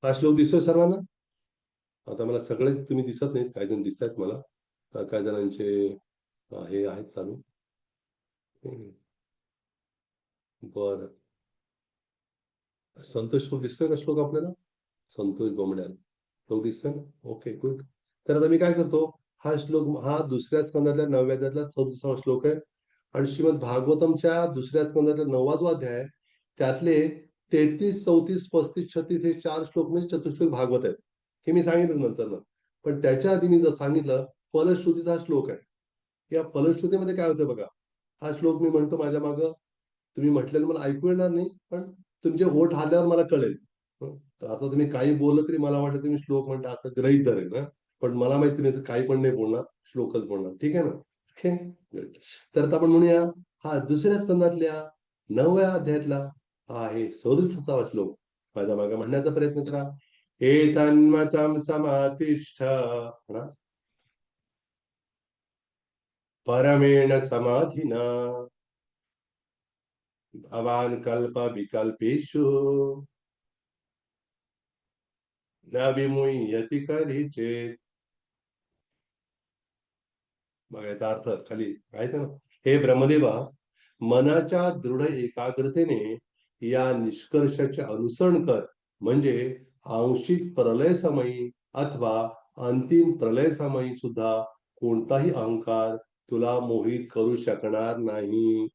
हा श्लोक दिसतोय सर्वांना? आता मला सगळेच तुम्ही दिसत नाहीत, काही जण दिसत आहेत मला. काही जणांचे हे आहेत चालू. बरं. संतोष श्लोक दिसतोय का श्लोक आपल्याला? संतोष बोमड्याल श्लोक दिसतोय ना? Okay, good. तर आता मी काय करतो, हा श्लोक हा दुसऱ्या स्कंदातल्या 9व्या अध्यायातला 34वा श्लोक आहे. आणि श्रीमद भागवतमच्या दुसऱ्या स्कंदातला 9वा अध्याय आहे, त्यातले 33, 34, 35, 36 हे 4 श्लोक म्हणजे चतुश्लोक भागवत आहेत. हे मी सांगितलं नंतर ना. पण त्याच्या आधी मी जर सांगितलं, फलश्रुतीचा हा श्लोक आहे. या फलश्रुतीमध्ये काय होतं बघा, हा श्लोक मी म्हणतो माझ्या मागं, तुम्ही म्हटलेलं मला ऐकू येणार नाही, पण तुमचे ओठ हल्ल्यावर मला कळेल. तर आता तुम्ही काही बोललं तरी मला वाटतं तुम्ही श्लोक म्हणता असं गृहीत धरेल ना. पण मला माहिती नाही तर काही पण नाही बोलणार, श्लोकच बोलणार. ठीक आहे ना? Okay, good. तर आता आपण म्हणूया, हा दुसऱ्या स्कंदातल्या 9व्या अध्यायातला हा आहे 37वा श्लोक. माझ्या मागे म्हणण्याचा प्रयत्न करा. हे तन्मतम समातिष्ठ म्हणा. परमेण समाधिना भवान कल्प विकल्पेषु न विमुह्यति करिचेत. बघा याचा अर्थ खाली माहिती ना. हे ब्रह्मदेवा, मनाच्या दृढ एकाग्रतेने या निष्कर्षाचे अनुसरण कर, म्हणजे आंशिक प्रलय समयी अथवा अंतिम प्रलय समयी सुद्धा कोणताही अहंकार तुला मोहित करू शकणार नाही.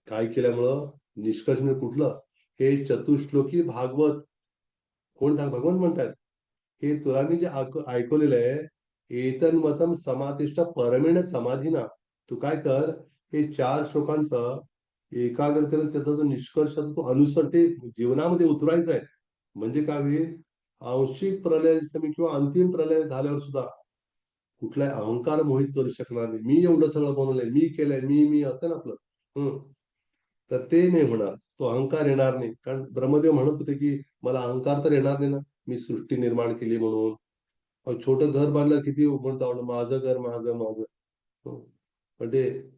काय केल्यामुळं? निष्कर्ष म्हणजे कुठलं? हे चतुश्लोकी भागवत. कोण सांग? भगवान म्हणतात. हे तुला मी जे ऐकवलेलं आहे, एतन्मतम समातिष्ठ परमेण समाधीना. तू काय कर, हे 4 श्लोकांचं एकाग्रतेने त्याचा जो निष्कर्ष तो अनुसर ते जीवनामध्ये उतरायचा आहे. म्हणजे काय होईल, आंशिक प्रलय किंवा अंतिम प्रलय झाल्यावर सुद्धा कुठलाही अहंकार मोहित करू शकणार नाही. मी एवढं सगळं बनवलंय, मी केलंय, मी असं ना आपलं. तर ते नाही होणार, तो अहंकार येणार नाही. कारण ब्रह्मदेव म्हणत होते की मला अहंकार तर येणार नाही ना, मी सृष्टी निर्माण केली म्हणून. छोटं घर बांधलं किती म्हणतो आवडलं, माझं घर माझं माझं. पण ते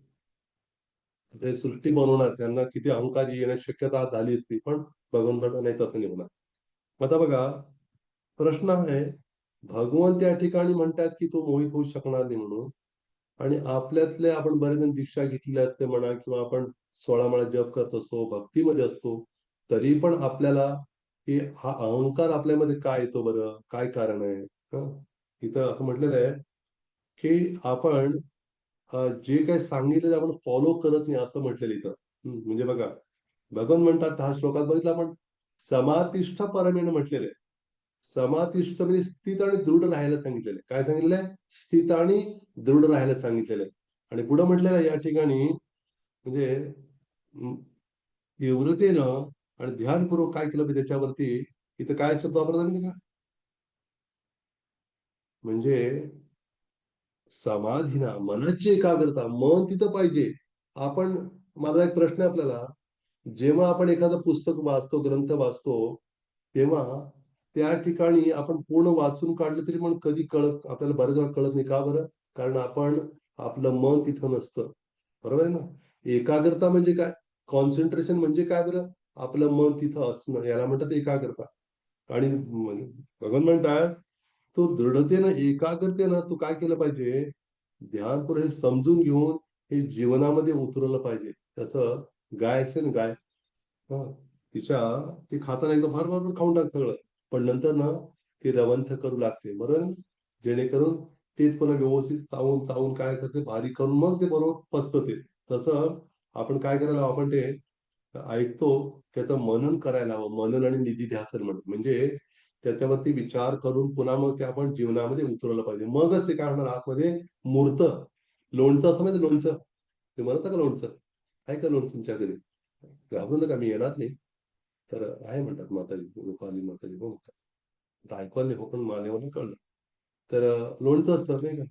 सृष्टी बनवणार त्यांना किती अहंकार येण्याची शक्यता झाली असती, पण भगवंताला नाही, तसं नाही होणार. आता बघा, प्रश्न आहे, भगवंत त्या ठिकाणी म्हणतात की तो मोहित होऊ शकणार नाही म्हणून. आणि आपल्यातले आपण बरेच जण दीक्षा घेतलेली असते म्हणा, किंवा आपण 16 माळा जप करत असतो, भक्तीमध्ये असतो, तरी पण आपल्याला हा अहंकार आपल्यामध्ये काय येतो बरं? काय कारण आहे? इथं असं म्हटलेलं आहे की आपण जे काही सांगितलं ते आपण फॉलो करत नाही, असं म्हटलेलं इथं. म्हणजे बघा, भगवान म्हणतात, हा श्लोकात बघितला आपण, समातिष्ठ परमेण म्हटलेलं आहे. समातिष्ठ म्हणजे स्थित आणि दृढ राहायला सांगितलेलं आहे. काय सांगितलेलं आहे? स्थित आणि दृढ राहायला सांगितलेलं आहे. आणि पुढे म्हटलेलं आहे या ठिकाणी, म्हणजे तीव्रतेनं आणि ध्यानपूर्वक काय केलं पाहिजे त्याच्यावरती. इथं काय शब्द वापरला माहिती का? म्हणजे समाधीना, मनाची एकाग्रता, मन तिथं पाहिजे. आपण, माझा एक प्रश्न आहे आपल्याला, जेव्हा आपण एखादं पुस्तक वाचतो, ग्रंथ वाचतो, तेव्हा त्या ठिकाणी आपण पूर्ण वाचून काढलं तरी पण कधी कळत, आपल्याला बऱ्याच वेळा कळत नाही. का बरं? कारण आपलं मन तिथं नसतं. बरोबर आहे ना? एकाग्रता म्हणजे काय? कॉन्सन्ट्रेशन म्हणजे काय बरं? आपलं मन तिथं असणं, याला म्हणतात एकाग्रता. आणि भगवान म्हणतात, तो दृढतेनं, एकाग्रतेनं तू काय केलं पाहिजे, ध्यानपूर्वक हे समजून घेऊन हे जीवनामध्ये उतरवलं पाहिजे. तसं गाय असेल ना, गाय, हा, तिच्या ती खाताना एकदम भरभर खाऊन टाक सगळं, पण नंतर ना ती रवंथ करू लागते, बरोबर आहे ना? जेणेकरून ते पुन्हा व्यवस्थित चावून चावून काय करते, बारीक करून मग ते बरोबर पचतं ते. तसं आपण काय करायला, आपण ते ऐकतो त्याचं मनन करायला हवं. मनन आणि निधिध्यासन म्हणजे त्याच्यावरती विचार करून पुन्हा मग ते आपण जीवनामध्ये उतरवलं पाहिजे. मगच ते काय होणार आतमध्ये मूर्त. लोणचं असं माहिती लोणचं, ते म्हणत का लोणचं आहे का लोणचं तुमच्या घरी? घाबरू नका, मी येणार नाही. तर आहे म्हणतात माताजी, रुपाली माताजी हो म्हणतात. आता ऐकू नाही हो, पण मानेवर नाही कळलं. तर लोणचं असतं नाही का?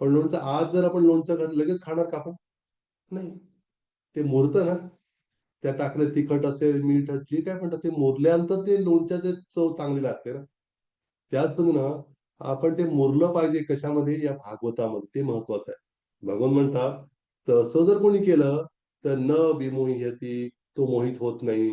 पण लोणचं आज जर आपण लोणचं लगेच खाणार का आपण? नाही. ते मुरतं ना, त्या टाकलं तिखट असेल, मीठ जे काय म्हणतात ते मुरल्यानंतर ते लोणच्याची चव चांगली लागते ना. त्याच पद्धतीनं आपण ते मुरलं पाहिजे कशामध्ये? या भागवतामध्ये. ते महत्वाचं आहे. भगवान म्हणतात, तसं जर कोणी केलं तर न विमुह्यती, तो मोहित होत नाही.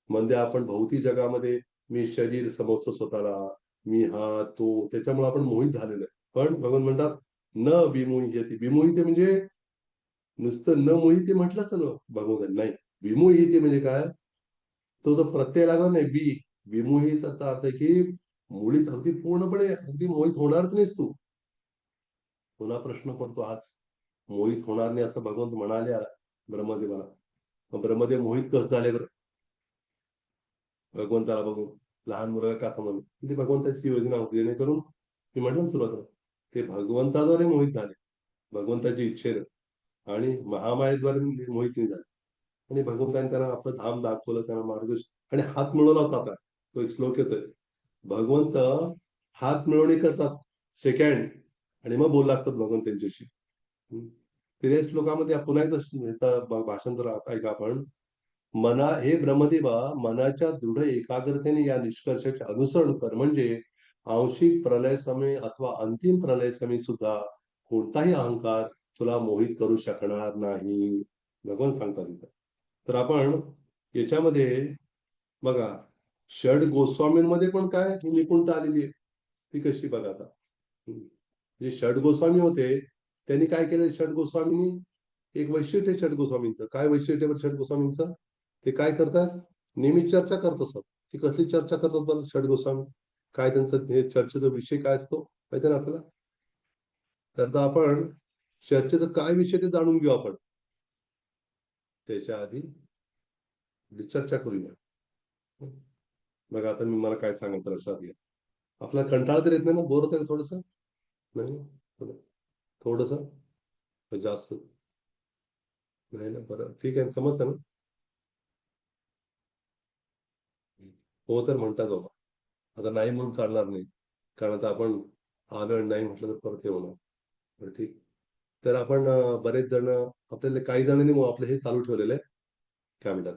म्हणजे आपण भौतिक जगामध्ये मी शरीर समजतो स्वतःला, मी हा तो, त्याच्यामुळे आपण मोहित झालेलो आहे. पण भगवान म्हणतात न विमुह्यती. विमुह्यते म्हणजे नुसतं न मोहिते म्हटलंच ना भगवंतांनी, नाही. विमुह्यते म्हणजे काय? तो जो प्रत्यय लागला नाही विमुहीचा अर्थ आहे की मुळीच अगदी पूर्णपणे अगदी मोहित होणारच नाहीस तू. पुन्हा प्रश्न पडतो आज, मोहित होणार नाही असं भगवंत म्हणाले ब्रह्मदेवाला. मग ब्रह्मदेव मोहित कसं झाले बरं भगवंताला बघून? लहान मुलगा का म्हणून ती भगवंताची योजना होती, जेणेकरून मी म्हटलं ना सुरुवातीला, ते भगवंताद्वारे मोहित झाले, भगवंताची इच्छेनं आणि महामायेद्वारे मोहित नाही झाले. आणि भगवंताने त्यांना आपलं धाम दाखवलं, त्यांना मार्गदर्शन आणि हात मिळवला होता. आता तो एक श्लोक येतोय, भगवंत हात मिळवणी करतात सेकंड आणि मग बोलू लागतात भगवंत त्यांच्याशी. त्या श्लोकामध्ये पुन्हा एकदा ह्याचं भाषांतर ऐका आपण. मना हे ब्रह्मदेवा, मनाच्या दृढ एकाग्रतेने या निष्कर्षाचे अनुसरण कर, म्हणजे आंशिक प्रलय समय अथवा अंतिम प्रलय समय सुद्धा कोणताही अहंकार तुला मोहित करू शकणार नाही. भगवान सांगतात इथं. तर आपण याच्यामध्ये बघा, षड गोस्वामींमध्ये पण काय ही निपुणता आलेली आहे. ती कशी बघा आता. जे षड गोस्वामी होते त्यांनी काय केलं? षड गोस्वामींनी एक वैशिष्ट्य आहे षड गोस्वामींचं. काय वैशिष्ट्य आहे षड गोस्वामींचं? ते काय करतात? नेहमी चर्चा करत असतात. ती कसली चर्चा करतात बरं षड गोस्वामी? काय त्यांचं हे चर्चेचा विषय काय असतो माहिती ना आपल्याला? तर आता आपण चर्चेचा काय विषय ते जाणून घेऊ आपण. त्याच्या आधी चर्चा करूया. बघा आता मी मला काय सांगायचं लक्षात घ्या. आपल्याला कंटाळा तर येत नाही ना? बोर होतं का थोडस? नाही थोडस जास्त नाही ना? बरं ठीक आहे, समजतं ना? हो तर म्हणतात बाबा. आता नाही म्हणून चालणार नाही, कारण आता आपण आलोय नाही म्हटलं तर परत हे होणार. बरं ठीक. तर आपण बरेच जण, आपल्याला काही जणांनी मग आपलं हे चालू ठेवलेलं आहे, काय म्हणतात,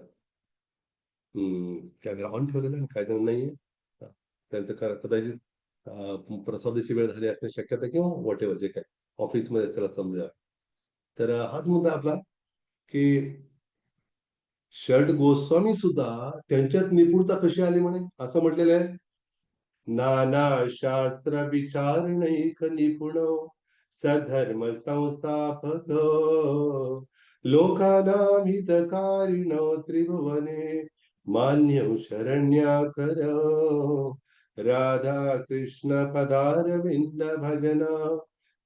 कॅमेरा ऑन ठेवलेला आहे, काही जण नाहीये. हा. त्यांचं कदाचित प्रसादाची वेळ झाली असण्याची शक्यता किंवा व्हॉट एव्हर जे काय ऑफिसमध्ये त्याला समजा. तर हाच मुद्दा आपला की षड गोस्वामी सुद्धा त्यांच्यात निपुणता कशी आली म्हणे, असं म्हटलेलं आहे. नाना शास्त्र विचारणैक निपुण, सधर्म संस्थापक, लोकानां हितकारिण त्रिभुवने, मान्य शरण्याकर, राधा कृष्ण पदारविंद भजना,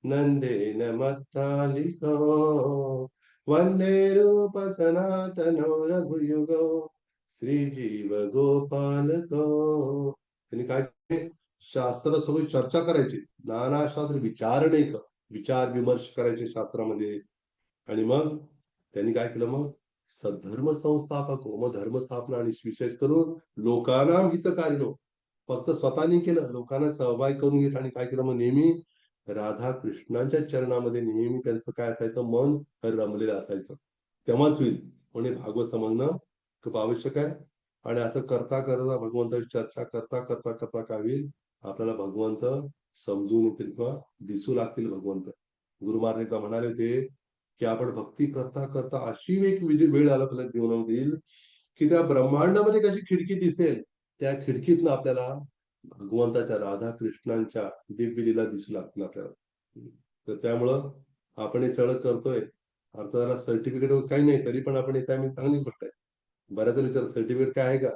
नंदेन मत्तालिका, वंदे रूप सनातनो रघुयुगो, श्रीजीव गोपालको. त्यांनी काय, शास्त्र सगळी चर्चा करायची, नाना शास्त्र विचारणे, विचार विमर्श करायचे शास्त्रामध्ये. आणि मग त्यांनी काय केलं? मग सद्धर्म संस्थापक, मग धर्मस्थापना आणि विशेष करून लोकांना हितकारिणो, फक्त स्वतःनी केलं, लोकांना सहभागी करून घेतलं. आणि काय केलं? मग नेहमी राधा कृष्णांच्या चरणामध्ये नेहमी त्यांचं काय असायचं? मन रमलेलं असायचं. तेव्हाच होईल म्हणजे भागवत समजणं खूप आवश्यक आहे. आणि असं करता करता भगवंताची चर्चा करता करता करता काय होईल? आपल्याला भगवंत समजून येतील किंवा दिसू लागतील भगवंत. गुरु महाराज एकदा म्हणाले होते की आपण भक्ती करता करता अशी एक वेळ आपल्याला जीवनामध्ये येईल की त्या ब्रह्मांडामध्ये कशी खिडकी दिसेल, त्या खिडकीतनं आपल्याला भगवंताच्या राधा कृष्णांच्या दिव्य लीला दिसू लागतील आपल्याला. तर त्यामुळं आपण हे सगळं करतोय, अर्थाला सर्टिफिकेट काही नाही, तरी पण आपण येत्या चांगली गोष्ट आहे. बऱ्याच विचार सर्टिफिकेट काय आहे का?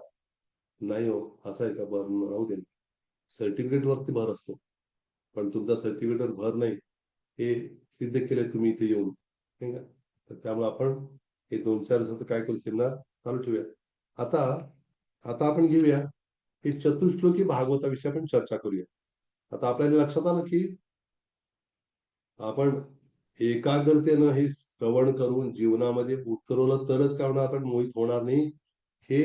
नाही हो, असं आहे का? बरं राहू दे. सर्टिफिकेट वरती भर असतो, पण तुमचा सर्टिफिकेटवर भर नाही हे सिद्ध केलंय तुम्ही इथे येऊन, ठीक आहे? तर त्यामुळे आपण हे 2-4 दिवसात काय करू सेमिनार चालू ठेवूया. आता आता आपण घेऊया की चतुश्लोकी भागवताविषयी आपण चर्चा करूया. आता आपल्याला लक्षात आलं की आपण एकाग्रतेनं हे श्रवण करून जीवनामध्ये उतरवलं तरच काय होणार, आपण मोहित होणार नाही. हे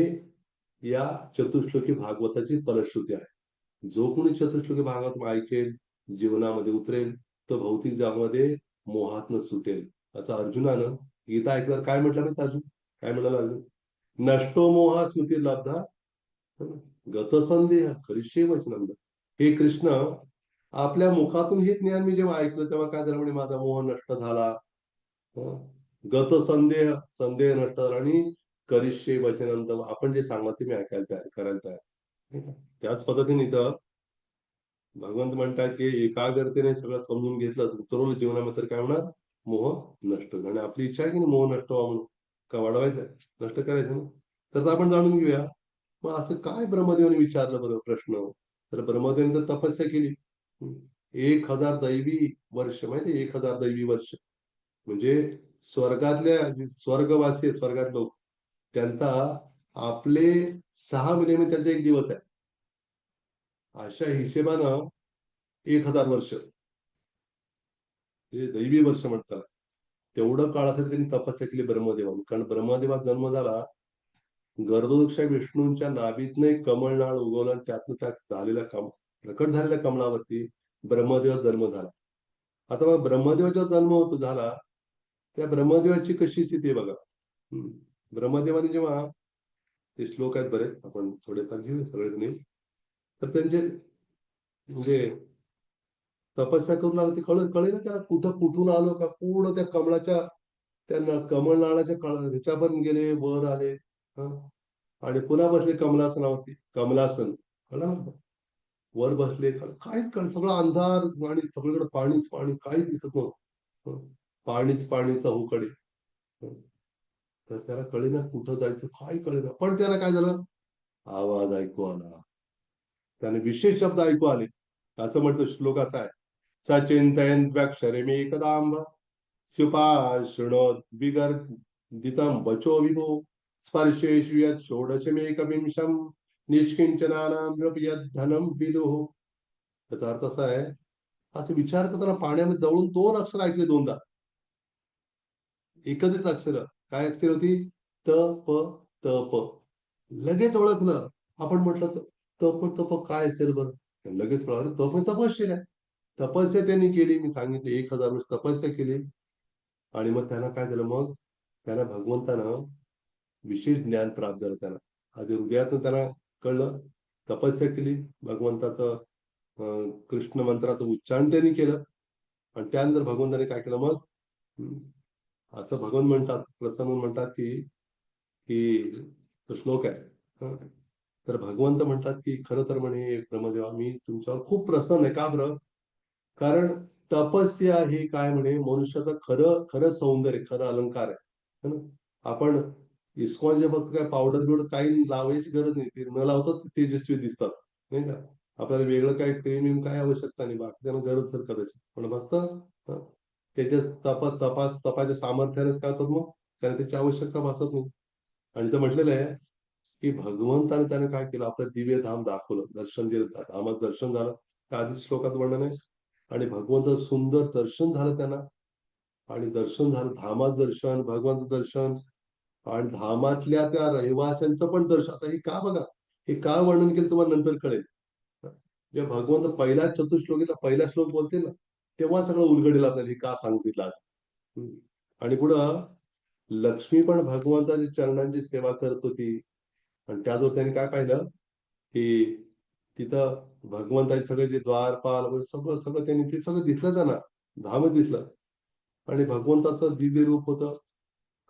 या चतुश्लोकी भागवताची फलश्रुती आहे. जो कोणी चतुश्लोकी भागवत ऐकेल, जीवनामध्ये उतरेल, तो भौतिक जगामध्ये मोहातनं सुटेल. असं अर्जुनानं गीता ऐकल्यावर काय म्हटलं माहिती अर्जुन? काय म्हणाला अर्जुन? नष्टो मोह स्मृती लब्धा गतसंदेह करिष्ये वचनं. हे कृष्ण, आपल्या मुखातून हे ज्ञान मी जेव्हा ऐकलं तेव्हा काय झालं म्हणे, माझा मोह नष्ट झाला. गत संदेह, संदेह नष्ट झाला आणि करिष्ये वचनं, आपण जे सांगा ते मी ऐकायला तयार, करायला तयार. त्याच पद्धतीने इथं भगवंत म्हणतात की एकाग्रतेने सगळं समजून घेतलं, उतरवलं जीवनामध्ये, तर काय होणार, मोह नष्ट होईल. आणि आपली इच्छा आहे की नाही मोह नष्ट व्हावा म्हणून, का वाढवायचं, नष्ट करायचं ना. तर आपण जाणून घेऊया मग असं काय ब्रह्मदेवाने विचारलं बरं प्रश्न. तर ब्रह्मदेवाने तर तपस्या केली. 1000 दैवी वर्ष, माहिती 1000 दैवी वर्ष म्हणजे स्वर्गातल्या स्वर्गवासी, स्वर्गात लोक, त्यांचा आपले 6 महिने त्यांचा एक दिवस आहे. अशा हिशेबानं 1000 वर्ष हे दैवी वर्ष म्हणतात. तेवढं काळासाठी त्यांनी तपस्या केली ब्रह्मदेवाने. कारण ब्रह्मदेवाचा जन्म झाला, गर्भवृक्ष विष्णूंच्या नाभीतनं एक कमळनाळ उगवलं आणि त्यातनं त्या झालेल्या प्रकट झालेल्या कमळावरती ब्रह्मदेवाचा जन्म झाला. आता बघा, ब्रह्मदेवाचा जन्म होतो झाला, त्या ब्रह्मदेवाची कशी स्थिती आहे बघा. ब्रह्मदेवाने जेव्हा, ते श्लोक आहेत बरेच, आपण थोडेफार घेऊया, सगळेच नाही. तर त्यांचे म्हणजे तपस्या करून आलं, ते कळे ना त्याला कुठून आलो का, पूर्ण त्या कमळाच्या, त्यांना कमळनाळाच्या ह्याच्यापर्यंत गेले, वर आले. आणि पुन्हा बसले कमलासनावरती, कमलासन, कळलं ना, वर बसले. काहीच कळ, सगळं अंधार आणि सगळीकडे पाणीच पाणी, काहीच दिसत नव्हतं. पाणीच पाणी चहूकडे. तर त्याला कळेना कुठं जायचं, काही कळेना. पण त्याला काय झालं, आवाज ऐकू आला, त्याने विशेष शब्द ऐकू आले. असं म्हणतो श्लोक असा आहे, सचिंतयन्त्वक्षरमेकदांब स्युपाशृणोद्विगर्दितं वचो विभो स्पर्शेषु यत् षोडशमेकविंशं निष्किंचनानां यद्धनं विदुः. त्याचा अर्थ असा आहे, असं विचार करताना पाण्यामध्ये जवळून 2 अक्षर ऐकले, 2दा एकच अक्षर. काय अक्षर होती? त प त प. लगेच ओळखलं. आपण म्हटलं तप तप काय असेल बरं, लगेच कळलं, तप तपश्चर्या. तपस्या त्यांनी केली, मी सांगितलं 1000 वर्ष तपस्या केली. आणि मग त्यांना काय झालं, मग त्यांना भगवंतानं विशेष ज्ञान प्राप्त झालं. त्यांना आधी हृदयातून त्यांना कळलं, तपस्या केली, भगवंताचं कृष्ण मंत्राचं उच्चारण त्यांनी केलं. आणि त्यानंतर भगवंताने काय केलं मग, असं भगवान म्हणतात, प्रसन्न म्हणतात की की तो श्लोक आहे. तर भगवंत म्हणतात की खरं तर म्हणे ब्रह्मदेवा, मी तुमच्यावर खूप प्रसन्न आहे. का बरं? कारण तपस्या ही काय म्हणे, मनुष्याचं खरं खरं सौंदर्य, खरं अलंकार आहे ना. आपण इस्कॉनचे फक्त काय पावडर बिवडर काही लावायची गरज नाही, ते न लावतात तेजस्वी दिसतात, नाही का. आपल्याला वेगळं काय क्रीम काय आवश्यकता नाही, बाकी त्यांना गरज सर कदाचित, पण फक्त त्याच्या तपाच्या सामर्थ्यानेच काय होतात, मग त्याला त्याची आवश्यकता भासत नाही. आणि ते म्हटलेलं आहे की भगवंताने त्याने काय केलं, आपलं दिव्य धाम दाखवलं, दर्शन दिलं, धामात दर्शन झालं. त्या आधी श्लोकात वर्णन आहे. आणि भगवंत सुंदर दर्शन झालं त्यांना. आणि दर्शन झालं, धामात दर्शन, भगवंत दर्शन, आणि धामातल्या त्या रहिवाशांचं पण दर्शन. आता हे का बघा, हे का वर्णन केलं तुम्हाला नंतर कळेल. जेव्हा भगवंत पहिल्या चतुश्लोकीला पहिला श्लोक बोलते ना, तेव्हा सगळं उलगडेल आपल्याला, हे का सांगितलं आज. आणि पुढं लक्ष्मी पण भगवंताच्या चरणांची सेवा करत होती. आणि त्याजवळ त्यांनी काय पाहिलं की तिथं भगवंताचे सगळे जे द्वारपाल वगैरे सगळं सगळं त्यांनी ते सगळं दिसलं त्यांना, धामच दिसलं. आणि भगवंताचं दिव्य रूप होतं.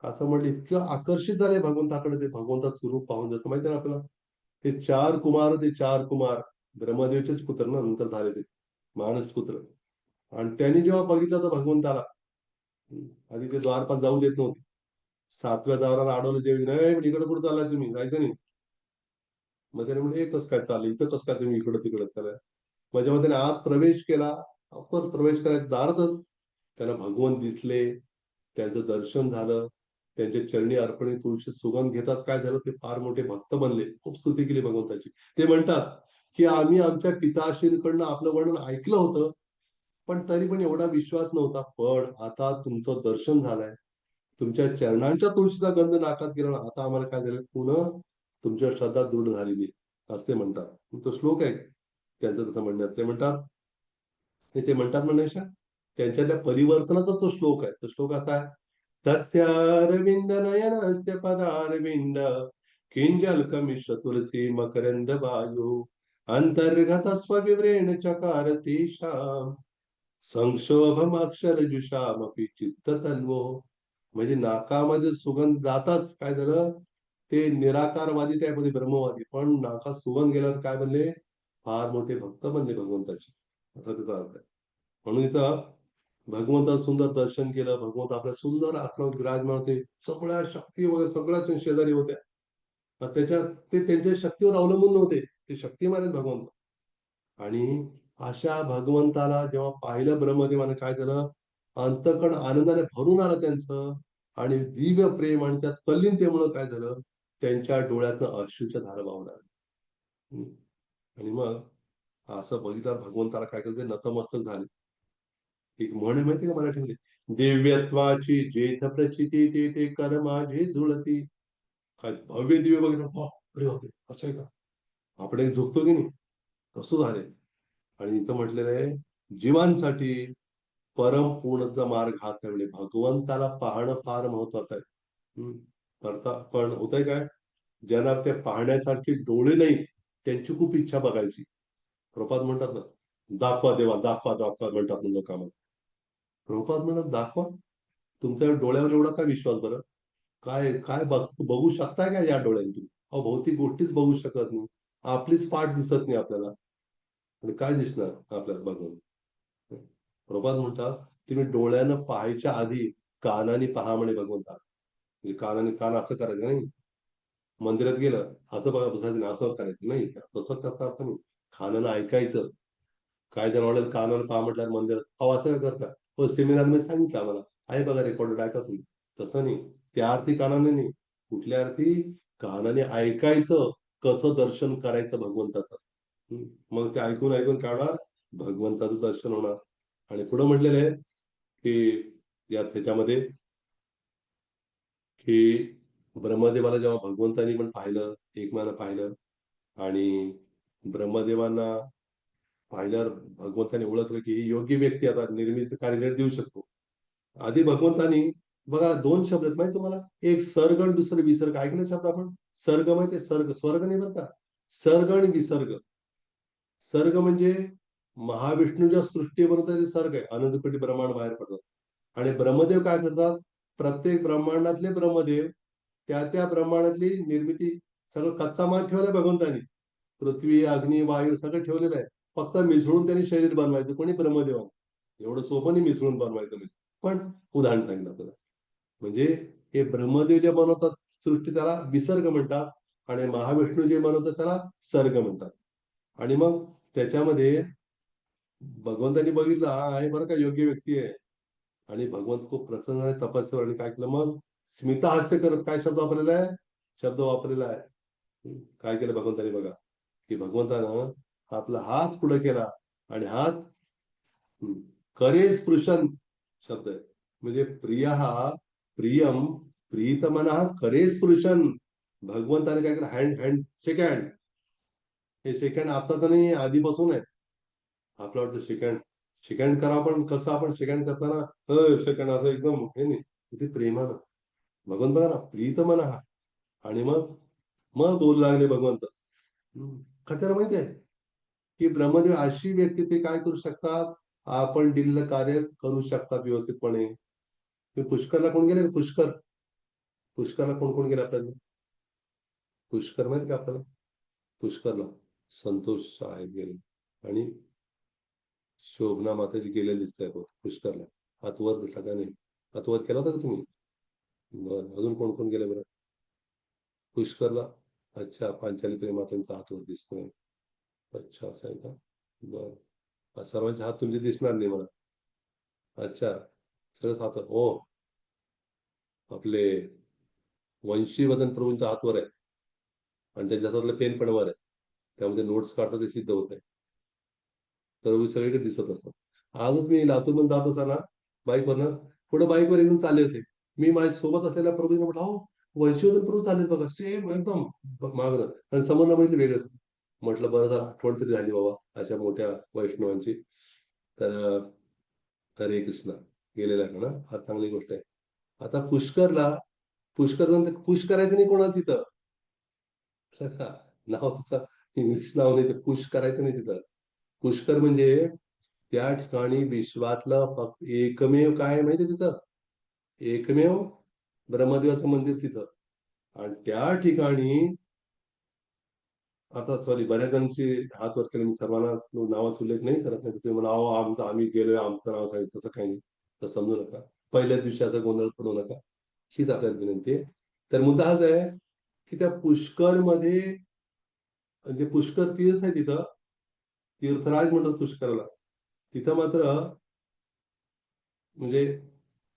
असं म्हटलं, इतकं आकर्षित झाले भगवंताकडे ते, भगवंताचं रूप पाहून. जसं माहिती आहे ना आपल्याला, ते 4 कुमार ब्रह्मदेवचेच पुत्र ना, नंतर झालेले मानस पुत्र. आणि त्यांनी जेव्हा बघितलं तर भगवंताला, आधी ते द्वारपाल जाऊ देत नव्हते. 7व्या दाराला अडवलं जेवी, नाही इकडे कुठं चाललाय तुम्ही, जायचं नाही. मग त्याने म्हणजे कसं काय चाललं इथं, कसं काय तुम्ही इकडं तिकडं चाललाय. मग जेव्हा त्याने आत प्रवेश केला, ऑफकोर्स प्रवेश करायचं दारातच त्यांना भगवंत दिसले, त्यांचं दर्शन झालं. त्यांच्या चरणी अर्पणी तुळशी सुगंध घेताच काय झालं, ते फार मोठे भक्त बनले. खूप स्तुती केली भगवंताची. ते म्हणतात की आम्ही आमच्या पिताश्रींकडनं आपलं वर्णन ऐकलं होतं, पण तरी पण एवढा विश्वास नव्हता. पण आता तुमचं दर्शन झालंय, तुमच्या चरणांच्या तुळशीचा गंध नाकात गेला, आता आम्हाला काय झालं, पुन्हा तुमच्या श्रद्धा दृढ झालेली असं ते म्हणतात. तो श्लोक आहे त्यांचं तसं म्हणण्यात. ते म्हणतात म्हणण्यापेक्षा त्यांच्यातल्या परिवर्तनाचा तो श्लोक आहे. तो श्लोक असा आहे, तस्यारविंद नयनस्य पदारविंद किंजलकमिश्र तुलसी मकरंद वायू अंतर्गत स्वविव्रेण चकार तेषाम संक्षोभम अक्षरजुषामपि चित्त तन्वो. म्हणजे नाकामध्ये सुगंध जाताच काय झालं, ते निराकारवादी त्यामध्ये ब्रह्मवादी, पण नाकात सुगंध गेल्यावर काय बनले, फार मोठे भक्त बनले भगवंताचे, असा त्याचा अर्थ आहे. म्हणून इथं भगवंताचं सुंदर दर्शन केलं, भगवंत आपल्या सुंदर आत्मावर विराजमान होते, सगळ्या शक्ती वगैरे सगळ्याच शेजारी होत्या. त्याच्यात ते त्यांच्या शक्तीवर अवलंबून नव्हते, ते शक्तिमान आहेत भगवंत. आणि अशा भगवंताला जेव्हा पाहिलं ब्रह्मदेवाने, काय झालं, अंतकण आनंदाने भरून आलं त्यांचं. आणि दिव्य प्रेम आणि त्यात तल्लीनतेमुळं काय झालं, त्यांच्या डोळ्यातनं अश्रूच्या धारा वाहू लागल्या. आणि मग असं बघितलं भगवंताला काय केलं, ते नतमस्तक झाले. एक म्हण आहे माहिती का मराठीमध्ये, दिव्यत्वाची जेथ प्रचिती ते ते कर माझे जुळती. काय भव्य दिव्य बघितलं, अरे बापरे असं आहे का, आपण एक झोपतो की नाही, तसं झाले. आणि इथं म्हटलेलं आहे, जीवांसाठी परम पूर्णचा मार्ग हाच आहे. म्हणजे भगवंताला पाहणं फार महत्वाचं आहे. पण होतंय काय, ज्यांना ते पाहण्यासारखे डोळे नाही, त्यांची खूप इच्छा बघायची. प्रभुपाद म्हणतात ना, दाखवा देवा, दाखवा दाखवा म्हणतात लोकांना. प्रभुपाद म्हणतात, दाखवा, तुमच्या डोळ्यावर एवढा काय विश्वास बरं, काय काय बघू शकताय का या डोळ्यांनी तुम्ही? अहो भौतिक गोष्टीच बघू शकत नाही, आपलीच पाठ दिसत नाही आपल्याला, आणि काय दिसणार आपल्याला बघून. प्रभुपाद म्हणतात, तुम्ही डोळ्यानं पाहायच्या आधी कानाने पहा म्हणे भगवंता. म्हणजे कान असं करायचं नाही, मंदिरात गेलं असं बघा बसायचं नाही, असं करायचं नाही, तसं करता अर्थ नाही. कानानं ऐकायचं. काय जण वाटेल कानानं पहा म्हटलं मंदिरात, अहो असं का करता, हो सेमिनार मध्ये सांगितलं आम्हाला, आहे बघा रेकॉर्ड ऐका तुम्ही. तसं नाही, त्या अर्थी कानाने नाही, कुठल्या अर्थी, कानाने ऐकायचं कसं दर्शन करायचं भगवंताचं. मग ते ऐकून ऐकून काय होणार, भगवंताचं दर्शन होणार. आणि पुढे म्हटलेलं आहे की या त्याच्यामध्ये की ब्रह्मदेवाला जेव्हा भगवंतानी पण पाहिलं, एकमानं पाहिलं, आणि ब्रह्मदेवांना पाहिल्यावर भगवंताने ओळखलं की ही योग्य व्यक्ती आता निर्मिती कार्य देऊ शकतो. आधी भगवंतानी बघा दोन शब्द आहेत माहिती तुम्हाला, एक सर्ग आणि दुसरं विसर्ग. ऐकलं शब्द आपण, सर्ग माहितीये, सर्ग स्वर्ग नाही बरं का, सर्ग आणि विसर्ग. सर्ग म्हणजे महाविष्णूच्या सृष्टीपर्यंत ते सर्ग आहे, अनंत कोटी ब्रह्मांड बाहेर पडतात. आणि ब्रह्मदेव काय करतात, प्रत्येक ब्रह्मांडातले ब्रह्मदेव त्या त्या ब्रह्मांडातली निर्मिती, सगळं कच्चा माल ठेवलाय भगवंतानी, पृथ्वी अग्नी वायू सगळं ठेवलेलं आहे. फक्त मिसळून त्यांनी शरीर बनवायचं, कोणी ब्रह्मदेवाने, एवढं सोपं नाही मिसळून बनवायचं. म्हणजे पण उदाहरण सांगितलं आपल्याला, म्हणजे हे ब्रह्मदेव जे बनवतात सृष्टी त्याला विसर्ग म्हणतात, आणि महाविष्णू जे बनवतात त्याला सर्ग म्हणतात. आणि मग त्याच्यामध्ये भगवंतानी बघितलं, हा आहे बरं का योग्य व्यक्ती आहे. आणि भगवंत खूप प्रसन्न झाले, तपस्या. आणि काय केलं मग, स्मितहास्य करत काय शब्द वापरलेला आहे, शब्द वापरलेला आहे. काय केलं भगवंतानी बघा, की भगवंतानं आपला हात पुढे केला, आणि हात करे स्पृशन शब्द आहे. म्हणजे प्रिय हा प्रियम प्रीतमना करे स्पृशन. भगवंताने काय केलं, हँड हँड शेक हँड. हे शेक हँड आता तर नाही, आधीपासून आहे. आपलं वाटतं सेकंड सेकंड करा, पण कसं आपण सेकंड करताना सेकंड असं एकदम हे नाही, किती प्रेमानं. भगवंत बघा ना, प्रीत म्हणा हा. आणि मग मग बोलू लागले भगवंत. का त्याला माहिती आहे की ब्रह्मदेव अशी व्यक्ती, ते काय करू शकतात, आपण दिलेलं कार्य करू शकतात व्यवस्थितपणे. पुष्करला कोण गेले, पुष्करला कोण कोण गेले आपल्याला, पुष्कर माहिती का आपल्याला, पुष्करला संतोष साहेब गेले, आणि शोभना माताजी गेलेली दिसत आहे पुष्करला. हात वर दिसला का नाही, हात वर केला होता का तुम्ही, बरं अजून कोण कोण गेले बरं पुष्करला. अच्छा, पांचाली प्रेमातांचा हात वर दिसतोय, अच्छा असं आहे का, बरं. सर्वांचे हात तुमचे दिसणार नाही मला, अच्छा सगळंच हात. हो आपले वंशी वदन प्रभूंच्या हातवर आहे आणि त्यांच्या हातातलं पेन पण वर आहे, त्यामध्ये नोट्स काढतात ते सिद्ध होत आहे. तर सगळीकडे दिसत असतात. आजच मी लातूरमधून जात असताना बाईकवरनं, पुढे बाईकवर एकदम चालले होते. मी माझ्या सोबत असलेल्या प्रभूंना म्हटलं, अहो वंशीवदन प्रभू चाललेत बघा, सेम एकदम मागणं, आणि समोरनं बघितलं वेगळंच. म्हटलं बरं झालं, आठवण तरी झाली बाबा अशा मोठ्या वैष्णवांची. तर हरे कृष्ण गेलेला आहे म्हणा, फार चांगली गोष्ट आहे. आता पुष्करला, पुष्कर जाऊन पुश करायचं नाही कोणाला तिथं. नाव तसं इंग्लिश नाव नाही, तर पुश करायचं नाही तिथं. पुष्कर म्हणजे त्या ठिकाणी विश्वातलं फक्त एकमेव काय आहे माहिती तिथं, एकमेव ब्रह्मदेवाचं मंदिर तिथं. आणि त्या ठिकाणी आता सॉरी, बऱ्याच जणांची हात वर केले, मी सर्वांना नावाचा उल्लेख नाही करत, नाही तुम्ही म्हणा अहो आमचं आम्ही गेलोय आमचं नाव सांगितलं, तसं काही नाही, तर समजू नका. पहिल्याच दिवशी असा गोंधळ पडू नका, हीच आपल्याला विनंती आहे. तर मुद्दा हाच आहे की त्या पुष्कर मध्ये, म्हणजे पुष्कर तीर्थ आहे तिथं, तीर्थराज म्हणतात पुष्करला. तिथं मात्र म्हणजे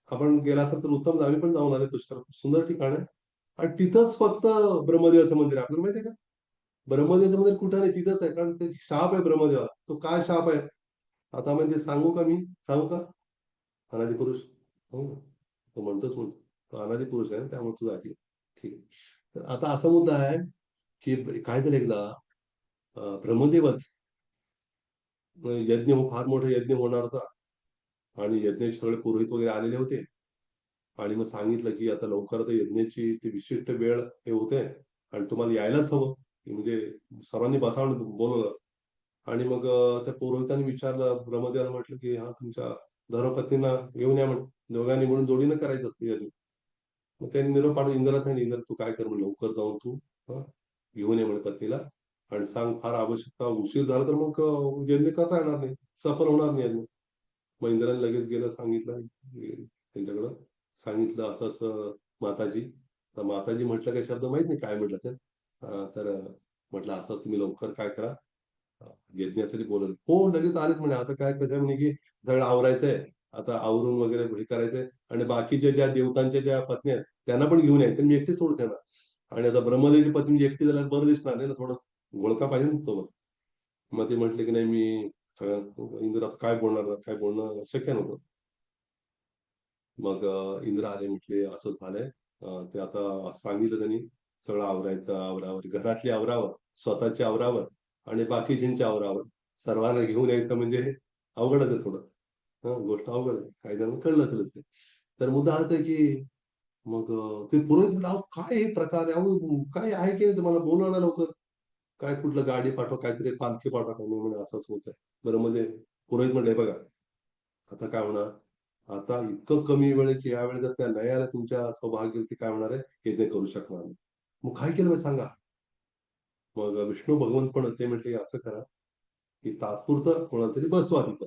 आपण गेला असाल तर उत्तम, आम्ही पण जाऊन आले पुष्कर, सुंदर ठिकाण आहे. आणि तिथंच फक्त ब्रह्मदेवाचं मंदिर आहे. आपल्याला माहिती आहे का ब्रह्मदेवाचं मंदिर कुठं नाही, तिथंच आहे, कारण ते शाप आहे ब्रह्मदेवा. तो काय शाप आहे आता म्हणजे सांगू का, मी सांगू का? अनादी पुरुष, हो ना, तो म्हणतो तो अनादी पुरुष आहे, त्यामुळे तू ऐकली, ठीक आहे. तर आता असा मुद्दा आहे की काय झालं एकदा, ब्रह्मदेवच यज्ञ, फार मोठा यज्ञ होणार होता, आणि यज्ञाचे सगळे पुरोहित वगैरे आलेले होते. आणि मग सांगितलं की आता लवकर यज्ञाची ती विशिष्ट वेळ हे होते आणि तुम्हाला यायलाच हवं, म्हणजे सर्वांनी बसावून बोलवलं. आणि मग त्या पुरोहितांनी विचारलं, ब्रह्मदेवाला म्हटलं की हा तुमच्या धर्मपत्नींना घेऊन या, म्हण दोघांनी म्हणून जोडीनं करायचं यज्ञ. मग त्यांनी निरोप पाठवून इंद्राला सांगितलं, इंद्र तू काय कर, म्हणजे लवकर जाऊन तू घेऊन ये म्हणे पत्नीला, आणि सांग फार आवश्यकता उशीर झाला तर मग यज्ञ करता येणार नाही, सफल होणार नाही यज्ञ. मग इंद्राने लगेच गेलं, सांगितलं त्यांच्याकडं, सांगितलं असं असं माताजी. तर माताजी म्हटलं काही शब्द माहित नाही काय म्हटलं तर म्हटलं असं तुम्ही लवकर काय करा, यज्ञासाठी बोलवलं. हो लगेच आलेच म्हणे. आता काय कसं म्हणे की सगळं आवरायचंय, आता आवरून वगैरे हे करायचंय, आणि बाकीच्या ज्या देवतांच्या ज्या पत्नी आहेत त्यांना पण घेऊन यायचं, मी एकटीच सोडते ना. आणि आता ब्रह्मदेवची पत्नी म्हणजे एकटी झाल्यावर बरं दिसणार नाही ना, थोडं घोळका पाहिजे ना सोबत. मग ते म्हटले की नाही मी सगळ्यां, इंद्र काय बोलणार, काय बोलणं शक्य नव्हतं. मग इंद्र आले, म्हटले असं झालंय, ते आता सांगितलं त्यांनी, सगळं आवरायचं, आवरावर घरातली आवरावर, स्वतःची आवरावर, आणि बाकीच्यांच्या आवरावर, सर्वांना घेऊन यायचं म्हणजे अवघडच आहे थोडं. गोष्ट अवघड आहे, काही जणांना कळलं असेलच ते. तर मुद्दा हाच आहे की मग ते पुरोहित म्हटलं, अहो काय हे प्रकार आहे, अहो काय आहे की नाही, तुम्हाला बोलवा ना लवकर, काय कुठलं गाडी पाठवा, काहीतरी पालखी पाठवा, काय नाही म्हणे असंच होत आहे. बरं मध्ये पुरोहित म्हणले, बघा आता काय होणार, आता इतकं कमी वेळ आहे की यावेळी जर त्या नाही आल्या तुमच्या सौभाग्यवती, काय होणार आहे, हे ते करू शकणार नाही. मग काय केलं बाई सांगा. मग विष्णू भगवंत पण ते म्हटले असं करा की तात्पुरतं कोणाला तरी बसवा तिथं,